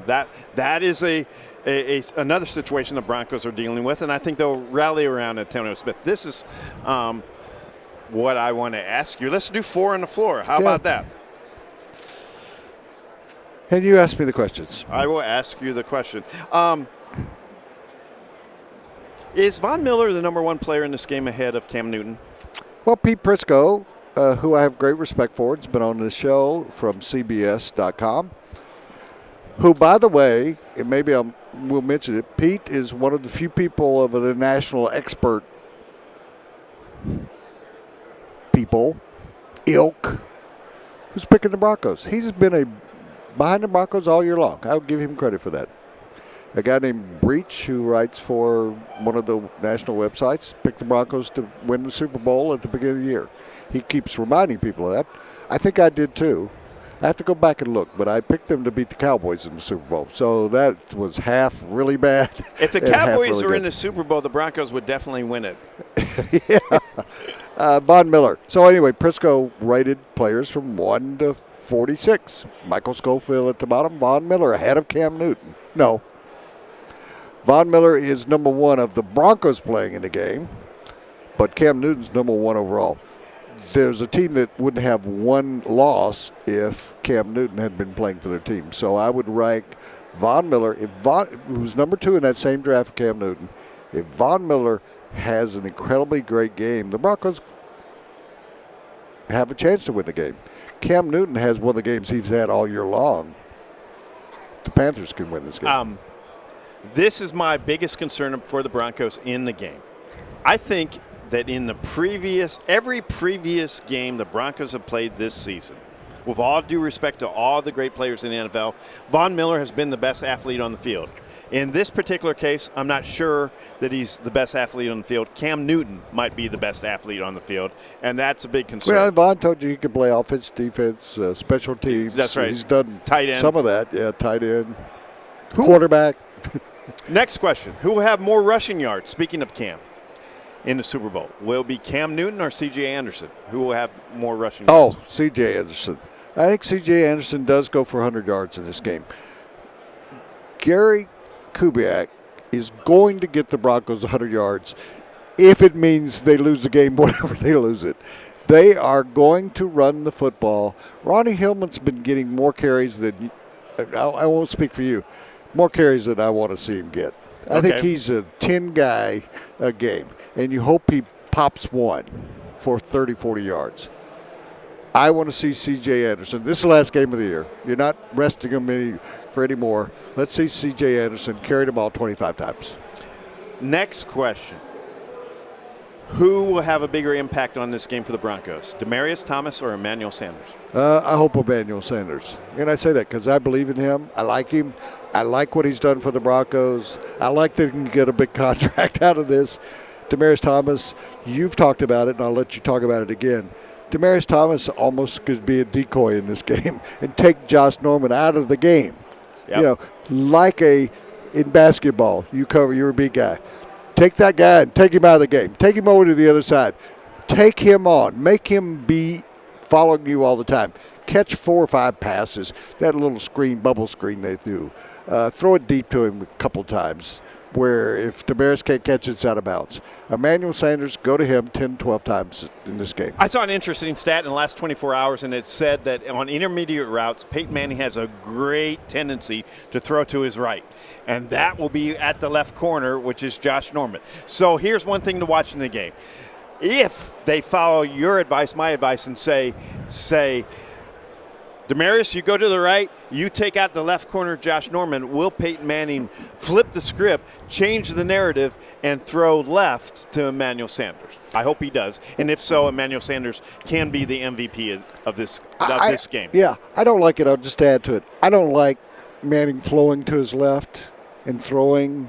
that is another situation the Broncos are dealing with, and I think they'll rally around Antonio Smith. This is what I want to ask you. Let's do 4 on the floor. How about that? And you ask me the questions. I will ask you the question. Is Von Miller the number one player in this game ahead of Cam Newton? Well, Pete Prisco, who I have great respect for, has been on this show from CBS.com, who, by the way, and maybe we'll mention it, Pete is one of the few people of the national expert ilk, who's picking the Broncos. He's been behind the Broncos all year long. I'll give him credit for that. A guy named Breach, who writes for one of the national websites, picked the Broncos to win the Super Bowl at the beginning of the year. He keeps reminding people of that. I think I did too. I have to go back and look, but I picked them to beat the Cowboys in the Super Bowl. So that was half really bad. If the Cowboys were in the Super Bowl, the Broncos would definitely win it. Yeah. Von Miller. So anyway, Prisco rated players from 1 to 46. Michael Schofield at the bottom. Von Miller ahead of Cam Newton. No. Von Miller is number one of the Broncos playing in the game, but Cam Newton's number one overall. There's a team that wouldn't have one loss if Cam Newton had been playing for their team. So I would rank Von Miller, who's number 2 in that same draft, Cam Newton. If Von Miller has an incredibly great game, the Broncos have a chance to win the game. Cam Newton has one of the games he's had all year long. The Panthers can win this game. This is my biggest concern for the Broncos in the game. I think that in every previous game the Broncos have played this season, with all due respect to all the great players in the NFL, Von Miller has been the best athlete on the field. In this particular case, I'm not sure that he's the best athlete on the field. Cam Newton might be the best athlete on the field, and that's a big concern. Well, Vaughn told you he could play offense, defense, special teams. That's right. He's done tight end. some of that. Yeah, tight end, quarterback. Next question. Who will have more rushing yards, speaking of Cam, in the Super Bowl? Will it be Cam Newton or C.J. Anderson? Who will have more rushing yards? Oh, C.J. Anderson. I think C.J. Anderson does go for 100 yards in this game. Gary Kubiak is going to get the Broncos 100 yards if it means they lose the game, whatever they lose it. They are going to run the football. Ronnie Hillman's been getting more carries than I won't speak for you, more carries than I want to see him get. I think he's a 10 guy a game, and you hope he pops one for 30, 40 yards. I want to see C.J. Anderson. This is the last game of the year. You're not resting him for any more. Let's see C.J. Anderson carry the ball 25 times. Next question. Who will have a bigger impact on this game for the Broncos, Demaryius Thomas or Emmanuel Sanders? I hope Emmanuel Sanders. And I say that because I believe in him. I like him. I like what he's done for the Broncos. I like that he can get a big contract out of this. Demaryius Thomas, you've talked about it, and I'll let you talk about it again. Demaryius Thomas almost could be a decoy in this game and take Josh Norman out of the game. Yep. You know, like in basketball, you're a big guy. Take that guy and take him out of the game. Take him over to the other side. Take him on. Make him be following you all the time. Catch 4 or 5 passes. That little bubble screen they threw. Throw it deep to him a couple times where if Demaryius can't catch it, it's out of bounds. Emmanuel Sanders, go to him 10, 12 times in this game. I saw an interesting stat in the last 24 hours, and it said that on intermediate routes, Peyton Manning has a great tendency to throw to his right. And that will be at the left corner, which is Josh Norman. So here's one thing to watch in the game. If they follow your advice, my advice, and say, Demaryius, you go to the right, you take out the left corner, Josh Norman, will Peyton Manning flip the script, change the narrative, and throw left to Emmanuel Sanders? I hope he does. And if so, Emmanuel Sanders can be the MVP of this game. Yeah, I don't like it. I'll just add to it. I don't like Manning flowing to his left and throwing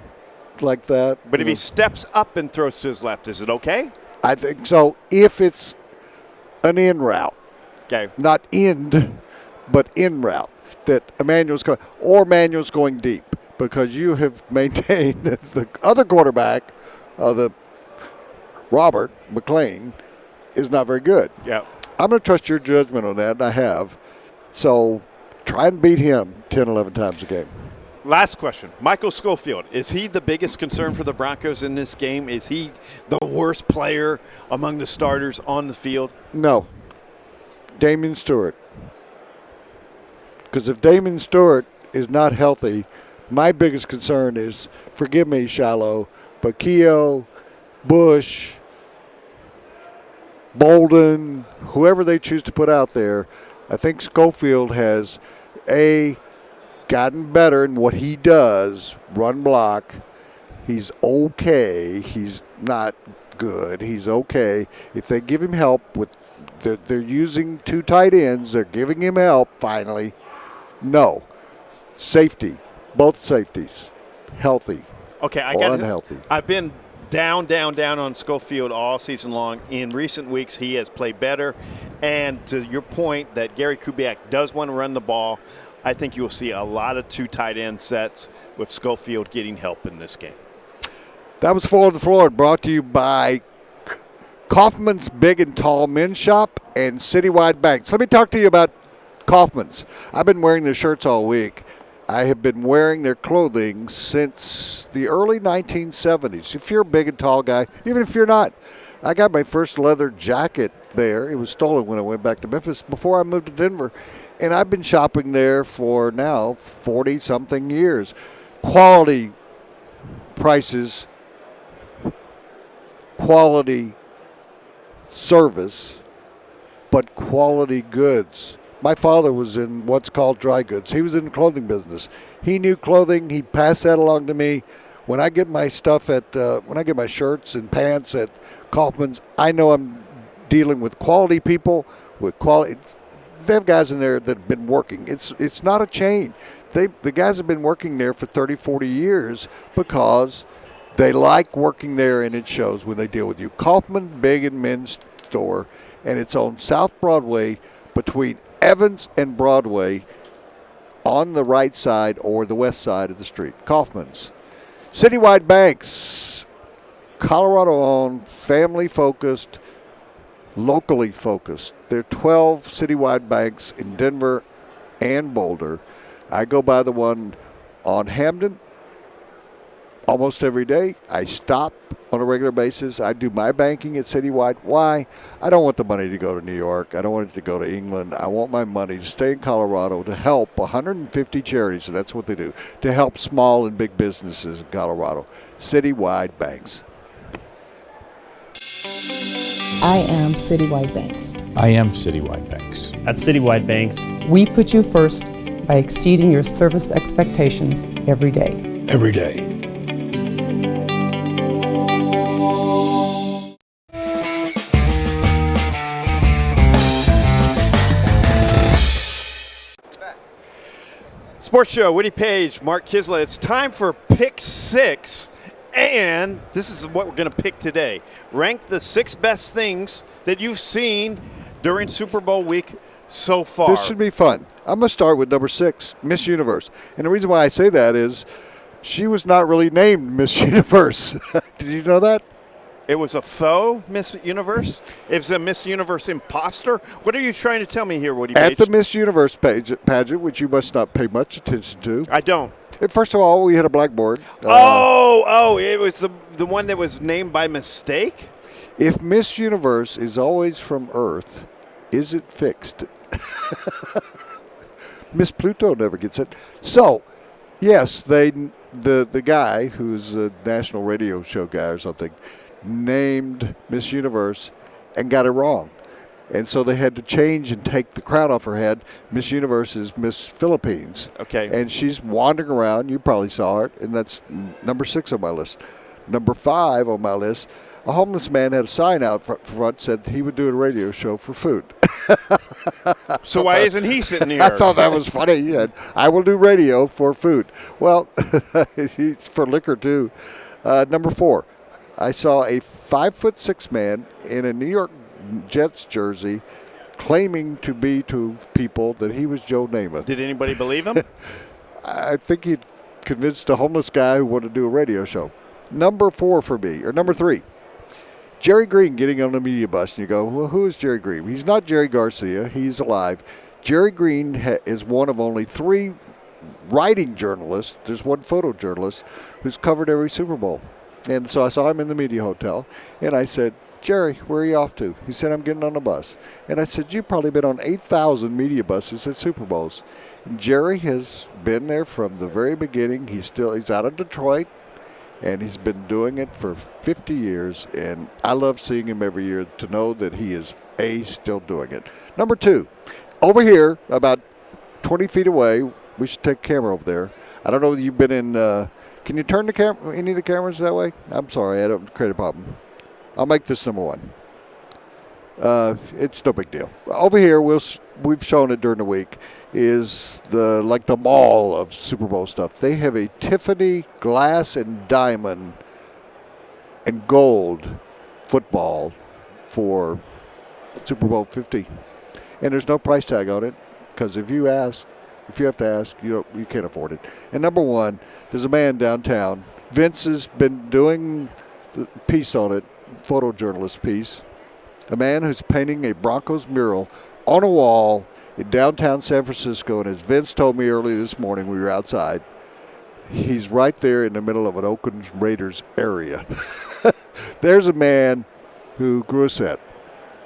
like that. But if he steps up and throws to his left, is it okay? I think so. If it's an in route, okay, not end, but in route, that Emmanuel's going, or Emmanuel's going deep, because you have maintained that the other quarterback, the Robert McLean, is not very good. Yeah, I'm going to trust your judgment on that, and I have. So try and beat him 10, 11 times a game. Last question. Michael Schofield, is he the biggest concern for the Broncos in this game? Is he the worst player among the starters on the field? No. Damien Stewart. Because if Damien Stewart is not healthy, my biggest concern is, forgive me, Shiloh, but Keogh, Bush, Bolden, whoever they choose to put out there, I think Schofield has, gotten better in what he does, run block. He's okay. He's not good. He's okay. If they give him help they're using 2 tight ends. They're giving him help finally. No. Safety. Both safeties. Healthy. Okay, unhealthy. I've been down on Schofield all season long. In recent weeks, he has played better. And to your point that Gary Kubiak does want to run the ball, I think you'll see a lot of 2 tight end sets with Schofield getting help in this game. That was Floor on the Floor, brought to you by Kaufman's Big and Tall Men's Shop and Citywide Banks. Let me talk to you about Kaufman's. I've been wearing their shirts all week. I have been wearing their clothing since the early 1970s. If you're a big and tall guy, even if you're not, I got my first leather jacket there. It was stolen when I went back to Memphis before I moved to Denver. And I've been shopping there for now 40-something years. Quality prices, quality service, but quality goods. My father was in what's called dry goods. He was in the clothing business. He knew clothing. He passed that along to me. When I get my stuff when I get my shirts and pants at Kaufman's, I know I'm dealing with quality people, with quality. they have guys in there that have been working. It's not a chain. The guys have been working there for 30, 40 years because they like working there, and it shows when they deal with you. Kaufman Big and Men's Store, and it's on South Broadway between Evans and Broadway on the right side or the west side of the street. Kaufman's. Citywide Banks, Colorado-owned, family-focused, locally focused. There are 12 citywide banks in Denver and Boulder. I go by the one on Hamden almost every day. I stop on a regular basis. I do my banking at Citywide. Why? I don't want the money to go to New York. I don't want it to go to England. I want my money to stay in Colorado to help 150 charities, and that's what they do, to help small and big businesses in Colorado. Citywide Banks. I am Citywide Banks. I am Citywide Banks. At Citywide Banks, we put you first by exceeding your service expectations every day. Every day. Sports Show, Woody Paige, Mark Kiszla. It's time for Pick 6, and this is what we're going to pick today. Rank the 6 best things that you've seen during Super Bowl week so far. This should be fun. I'm going to start with number 6, Miss Universe. And the reason why I say that is she was not really named Miss Universe. Did you know that? It was a faux Miss Universe? It was a Miss Universe imposter? What are you trying to tell me here, Woody Paige? At the Miss Universe pageant, which you must not pay much attention to. I don't. First of all, we had a blackboard. It was the one that was named by mistake? If Miss Universe is always from Earth, is it fixed? Miss Pluto never gets it. So, yes, the guy who's a national radio show guy or something named Miss Universe and got it wrong. And so they had to change and take the crown off her head. Miss Universe is Miss Philippines. Okay. And she's wandering around. You probably saw her. And that's number 6 on my list. Number 5 on my list, a homeless man had a sign out front said he would do a radio show for food. So why isn't he sitting here? I thought that was funny. He said, I will do radio for food. Well, for liquor too. Number 4, I saw a 5'6" man in a New York Jets jersey claiming to be to people that he was Joe Namath. Did anybody believe him? I think he convinced a homeless guy who wanted to do a radio show. Number 4 for me, or number 3, Jerry Green getting on the media bus. And you go, well, who is Jerry Green? He's not Jerry Garcia. He's alive. Jerry Green is one of only 3 writing journalists. There's one photojournalist who's covered every Super Bowl. And so I saw him in the media hotel, and I said, Jerry, where are you off to? He said, I'm getting on a bus. And I said, you've probably been on 8,000 media buses at Super Bowls. And Jerry has been there from the very beginning. He's out of Detroit, and he's been doing it for 50 years. And I love seeing him every year to know that he is, still doing it. Number 2, over here, about 20 feet away, we should take a camera over there. I don't know whether you've been in, can you turn any of the cameras that way? I'm sorry, I don't create a problem. I'll make this number 1. It's no big deal. Over here, we've shown it during the week, is the mall of Super Bowl stuff. They have a Tiffany glass and diamond and gold football for Super Bowl 50. And there's no price tag on it, because if you have to ask, you can't afford it. And number 1, there's a man downtown. Vince has been doing the piece on it, photojournalist piece. A man who's painting a Broncos mural on a wall in downtown San Francisco. And as Vince told me earlier this morning, we were outside, he's right there in the middle of an Oakland Raiders area. There's a man who grew a set.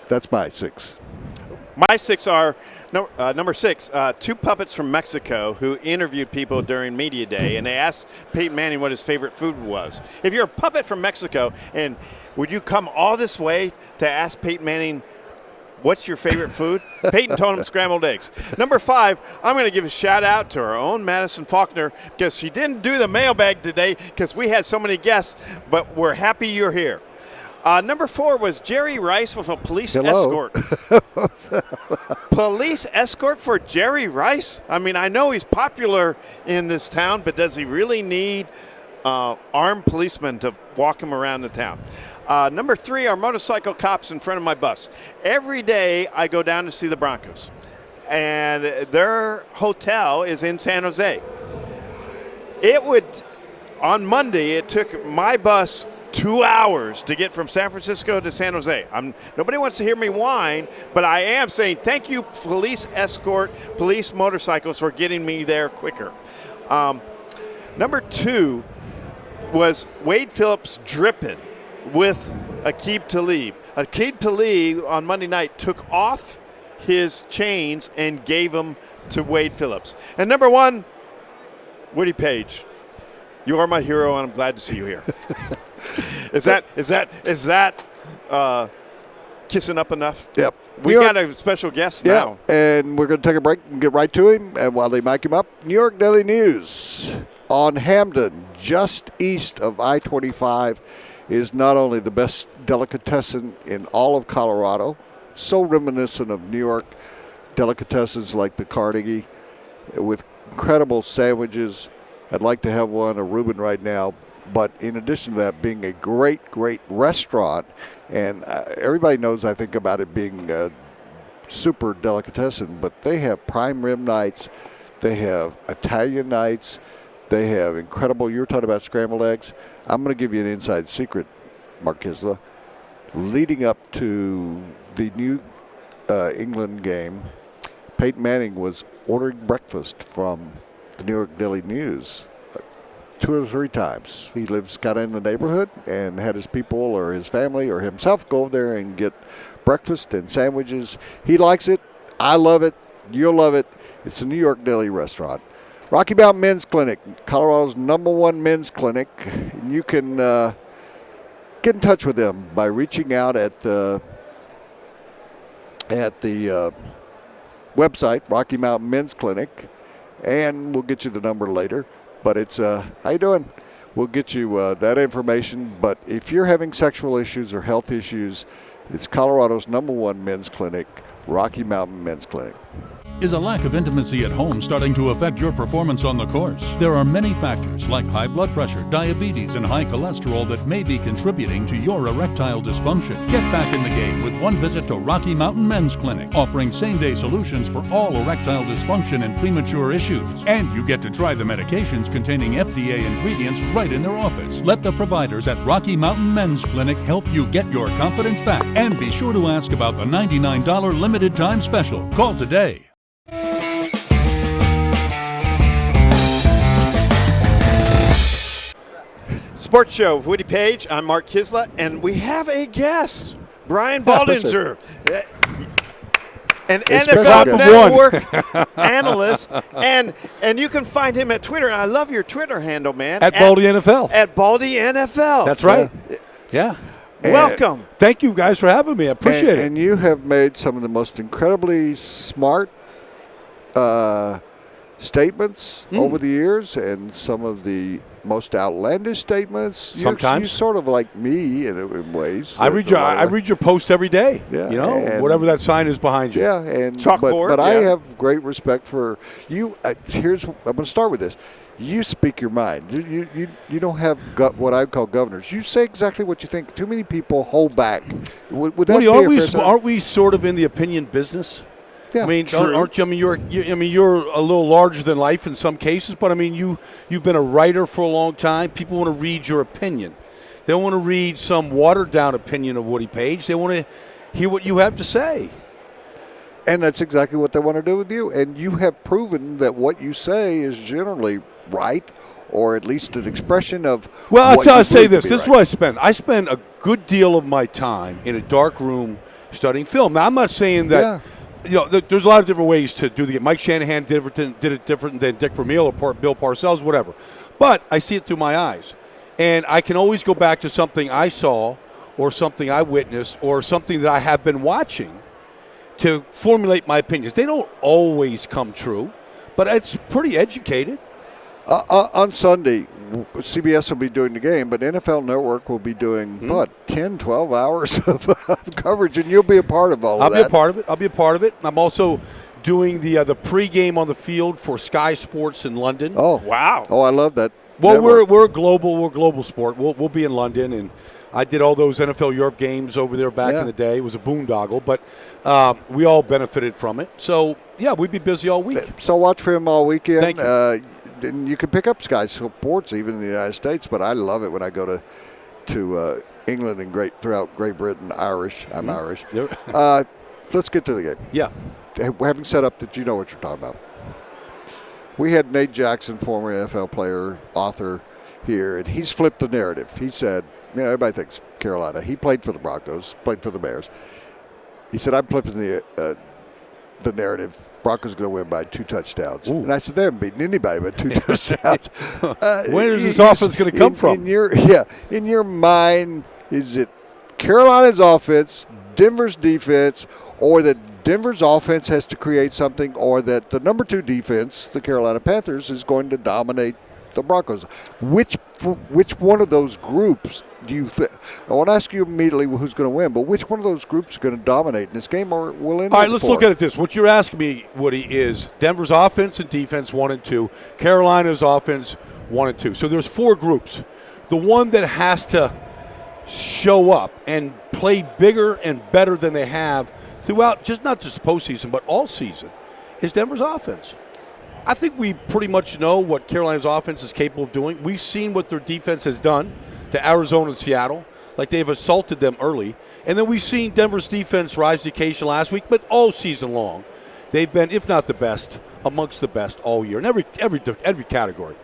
That's my 6. My 6 are number 6, 2 puppets from Mexico who interviewed people during Media Day, and they asked Peyton Manning what his favorite food was. If you're a puppet from Mexico, and would you come all this way to ask Peyton Manning what's your favorite food? Peyton told him scrambled eggs. Number 5, I'm going to give a shout out to our own Madison Faulkner, because she didn't do the mailbag today because we had so many guests, but we're happy you're here. Number 4 was Jerry Rice with a police Hello. escort. Police escort for Jerry Rice? I mean, I know he's popular in this town, but does he really need armed policemen to walk him around the town? Number 3 are motorcycle cops in front of my bus. Every day I go down to see the Broncos, and their hotel is in San Jose. On Monday, it took my bus 2 hours to get from San Francisco to San Jose. Nobody wants to hear me whine, but I am saying thank you, police escort, police motorcycles, for getting me there quicker. Number 2 was Wade Phillips dripping with Aqib Talib. Aqib Talib on Monday night took off his chains and gave them to Wade Phillips. And number 1, Woody Paige. You are my hero, and I'm glad to see you here. Is that kissing up enough? Yep. We got a special guest now. And we're going to take a break and get right to him. And while they mic him up, New York Daily News on Hamden, just east of I-25, is not only the best delicatessen in all of Colorado, so reminiscent of New York delicatessens like the Carnegie, with incredible sandwiches. I'd like to have one, a Reuben right now. But in addition to that, being a great, great restaurant, and everybody knows I think about it being a super delicatessen, but they have prime rib nights, they have Italian nights, they have incredible, you were talking about scrambled eggs. I'm going to give you an inside secret, Mark Kiszla. Leading up to the New England game, Peyton Manning was ordering breakfast from the New York Daily News 2 or 3 times. He lives kind of in the neighborhood and had his people or his family or himself go over there and get breakfast and sandwiches. He likes it. I love it. You'll love it. It's a New York Daily restaurant. Rocky Mountain Men's Clinic, Colorado's #1 men's clinic. And you can get in touch with them by reaching out at the website, Rocky Mountain Men's Clinic, and we'll get you the number later. But it's, how you doing? We'll get you that information. But if you're having sexual issues or health issues, it's Colorado's #1 men's clinic, Rocky Mountain Men's Clinic. Is a lack of intimacy at home starting to affect your performance on the course? There are many factors like high blood pressure, diabetes, and high cholesterol that may be contributing to your erectile dysfunction. Get back in the game with one visit to Rocky Mountain Men's Clinic, offering same-day solutions for all erectile dysfunction and premature issues. And you get to try the medications containing FDA ingredients right in their office. Let the providers at Rocky Mountain Men's Clinic help you get your confidence back. And be sure to ask about the $99 limited time special. Call today. Sports Show with Woody Paige. I'm Mark Kiszla, and we have a guest, Brian Baldinger, an NFL Network analyst, and you can find him at Twitter. And I love your Twitter handle, man. At Baldy NFL. At Baldy NFL. That's right. Yeah. Welcome. Thank you guys for having me. I appreciate it. And you have made some of the most incredibly smart statements over the years, and some of the most outlandish statements. Sometimes you're sort of like me in ways. I read your post every day. Yeah, you know, whatever that sign is behind you. Yeah, and chalkboard. But I have great respect for you. I'm going to start with this. You speak your mind. You don't have what I call governors. You say exactly what you think. Too many people hold back. Would that be a fair aren't we sort of in the opinion business? Yeah, I mean, true. aren't you? I mean, you're a little larger than life in some cases, but I mean, you've been a writer for a long time. People want to read your opinion. They don't want to read some watered down opinion of Woody Paige. They want to hear what you have to say. And that's exactly what they want to do with you. And you have proven that what you say is generally right, or at least an expression of. Well, I'll say this. This is what I spend. I spend a good deal of my time in a dark room studying film. Now, I'm not saying that. Yeah. You know, there's a lot of different ways to do the game. Mike Shanahan did it different than Dick Vermeil or Bill Parcells, whatever. But I see it through my eyes. And I can always go back to something I saw or something I witnessed or something that I have been watching to formulate my opinions. They don't always come true, but it's pretty educated. On Sunday, CBS will be doing the game, but NFL Network will be doing, 10, 12 hours of coverage, and you'll be a part of all of that. I'll be a part of it. I'm also doing the pregame on the field for Sky Sports in London. Oh, wow. Oh, I love that. Well, we're global. We're global sport. We'll be in London, and I did all those NFL Europe games over there back in the day. It was a boondoggle, but we all benefited from it. So, yeah, we'd be busy all week. So watch for him all weekend. Thank you. And you can pick up Sky Sports even in the United States, but I love it when I go to England and throughout Great Britain. Irish. I'm Irish. Let's get to the game. Yeah. Having set up that you know what you're talking about. We had Nate Jackson, former NFL player, author, here, and he's flipped the narrative. He said, everybody thinks Carolina. He played for the Broncos, played for the Bears. He said, I'm flipping the narrative. Broncos going to win by 2 touchdowns. Ooh. And I said, they haven't beaten anybody by 2 touchdowns. Where is this offense going to come from? In your mind, is it Carolina's offense, Denver's defense, or that Denver's offense has to create something, or that the number 2 defense, the Carolina Panthers, is going to dominate the Broncos? Which one of those groups do you think? I won't ask you immediately who's going to win, but which one of those groups is going to dominate in this game, or will end? All right, let's look at it this. What you're asking me, Woody, is Denver's offense and defense 1 and 2, Carolina's offense 1 and 2. So there's 4 groups. The one that has to show up and play bigger and better than they have throughout, not just the postseason, but all season, is Denver's offense. I think we pretty much know what Carolina's offense is capable of doing. We've seen what their defense has done to Arizona and Seattle. Like, they've assaulted them early. And then we've seen Denver's defense rise to the occasion last week, but all season long, they've been, if not the best, amongst the best all year in every category.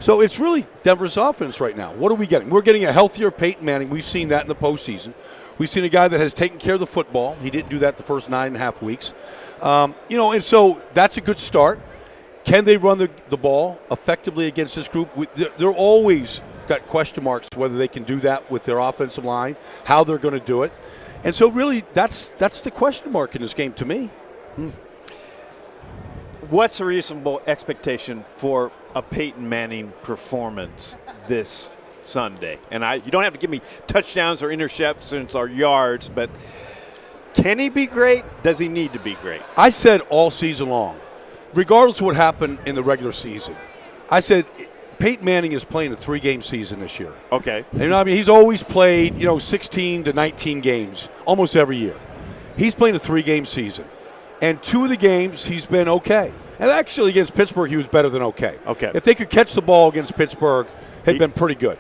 So it's really Denver's offense right now. What are we getting? We're getting a healthier Peyton Manning. We've seen that in the postseason. We've seen a guy that has taken care of the football. He didn't do that the first 9.5 weeks. And so that's a good start. Can they run the ball effectively against this group? They're always got question marks whether they can do that with their offensive line, how they're going to do it. And so really that's the question mark in this game to me. What's a reasonable expectation for a Peyton Manning performance this Sunday? And you don't have to give me touchdowns or interceptions or yards, but can he be great? Does he need to be great? I said all season long, regardless of what happened in the regular season, I said Peyton Manning is playing a 3-game season this year. Okay. And he's always played, 16 to 19 games almost every year. He's playing a 3-game season. And 2 of the games, he's been okay. And actually, against Pittsburgh, he was better than okay. Okay. If they could catch the ball against Pittsburgh, had been pretty good.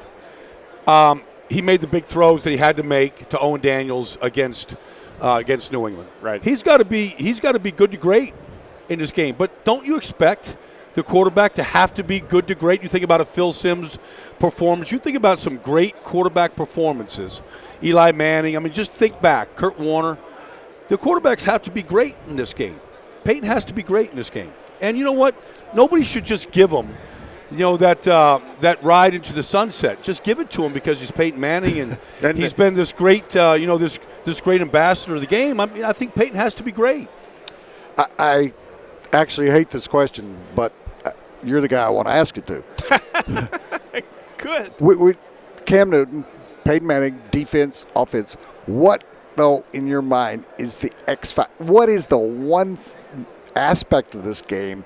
He made the big throws that he had to make to Owen Daniels against New England. Right. He's got to be good to great in this game. But don't you expect the quarterback to have to be good to great? You think about a Phil Simms performance. You think about some great quarterback performances. Eli Manning. Just think back. Kurt Warner. The quarterbacks have to be great in this game. Peyton has to be great in this game. And you know what? Nobody should just give him, that ride into the sunset. Just give it to him because he's Peyton Manning and he's been this great, this great ambassador of the game. I think Peyton has to be great. I actually hate this question, but you're the guy I want to ask it to. Good. Cam Newton, Peyton Manning, defense, offense. What, though, in your mind, is the X factor? What is the one aspect of this game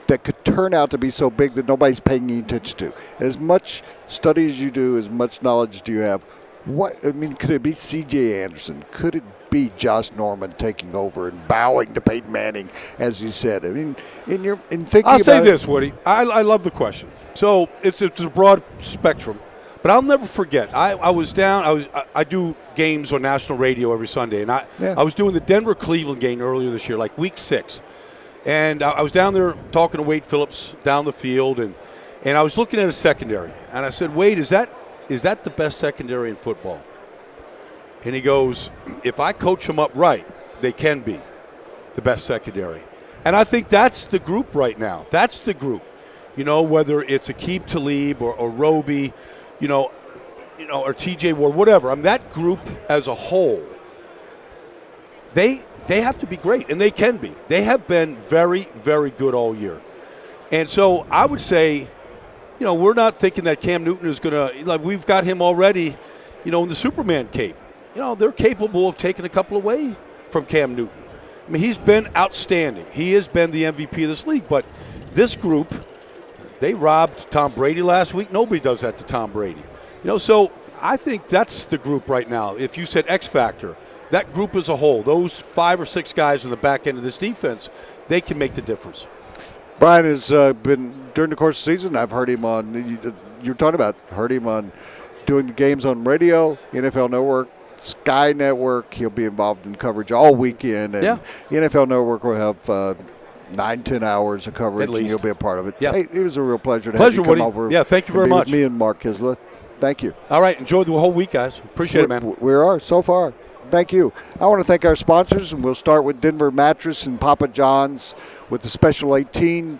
that could turn out to be so big that nobody's paying any attention to? As much study as you do, as much knowledge do you have, could it be C.J. Anderson? Could it be Josh Norman taking over and bowing to Peyton Manning, as you said? I'll say this, Woody. I love the question. So it's a broad spectrum, but I'll never forget. I was down. I do games on national radio every Sunday, and I was doing the Denver-Cleveland game earlier this year, like week 6. And I was down there talking to Wade Phillips down the field, and I was looking at a secondary. And I said, Wade, is that the best secondary in football? And he goes, if I coach them up right, they can be the best secondary. And I think that's the group right now. That's the group. Whether it's Aqib Talib or Roby, or T.J. Ward, whatever. That group as a whole, they have to be great, and they can be. They have been very, very good all year. And so I would say we're not thinking that Cam Newton is going to, like, we've got him already, in the Superman cape. They're capable of taking a couple away from Cam Newton. I mean, he's been outstanding. He has been the MVP of this league. But this group, they robbed Tom Brady last week. Nobody does that to Tom Brady. So I think that's the group right now. If you said X Factor, that group as a whole, those 5 or 6 guys on the back end of this defense, they can make the difference. Brian has been, during the course of the season, I've heard him on, you're talking about, heard him on doing the games on radio, NFL Network, Sky Network. He'll be involved in coverage all weekend. And NFL Network will have 9-10 hours of coverage, and you'll be a part of it. Yeah. Hey, it was a real pleasure to have you come Woody. over. Yeah, thank you very much. Me and Mark Kiszla. Thank you. All right, enjoy the whole week, guys. Appreciate it, man. We are, so far. Thank you. I want to thank our sponsors, and we'll start with Denver Mattress and Papa John's with the Special 18.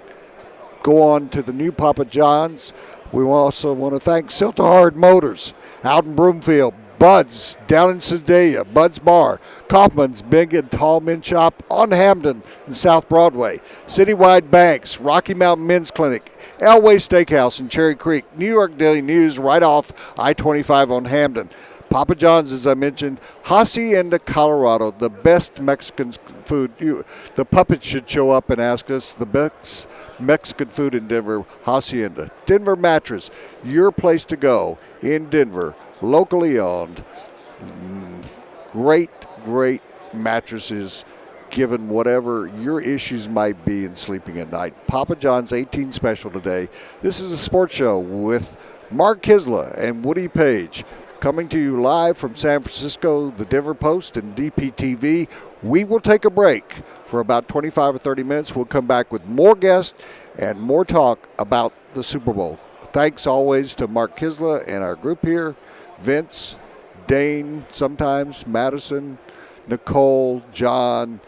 Go on to the new Papa John's. We also want to thank Silta Motors out in Broomfield, Bud's down in Sedalia, Bud's Bar, Kaufman's Big and Tall Men's Shop on Hamden and South Broadway, Citywide Banks, Rocky Mountain Men's Clinic, Elway Steakhouse in Cherry Creek, New York Daily News right off I-25 on Hamden. Papa John's, as I mentioned, Hacienda, Colorado, the best Mexican food. The puppets should show up and ask us the best Mexican food in Denver, Hacienda. Denver Mattress, your place to go in Denver, locally owned. Great mattresses, given whatever your issues might be in sleeping at night. Papa John's 18 special today. This is a sports show with Mark Kiszla and Woody Paige. Coming to you live from San Francisco, the Denver Post and DPTV. We will take a break for about 25 or 30 minutes. We'll come back with more guests and more talk about the Super Bowl. Thanks always to Mark Kiszla and our group here, Vince, Dane, sometimes Madison, Nicole, John,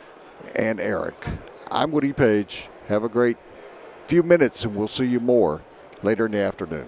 and Eric. I'm Woody Paige. Have a great few minutes, and we'll see you more later in the afternoon.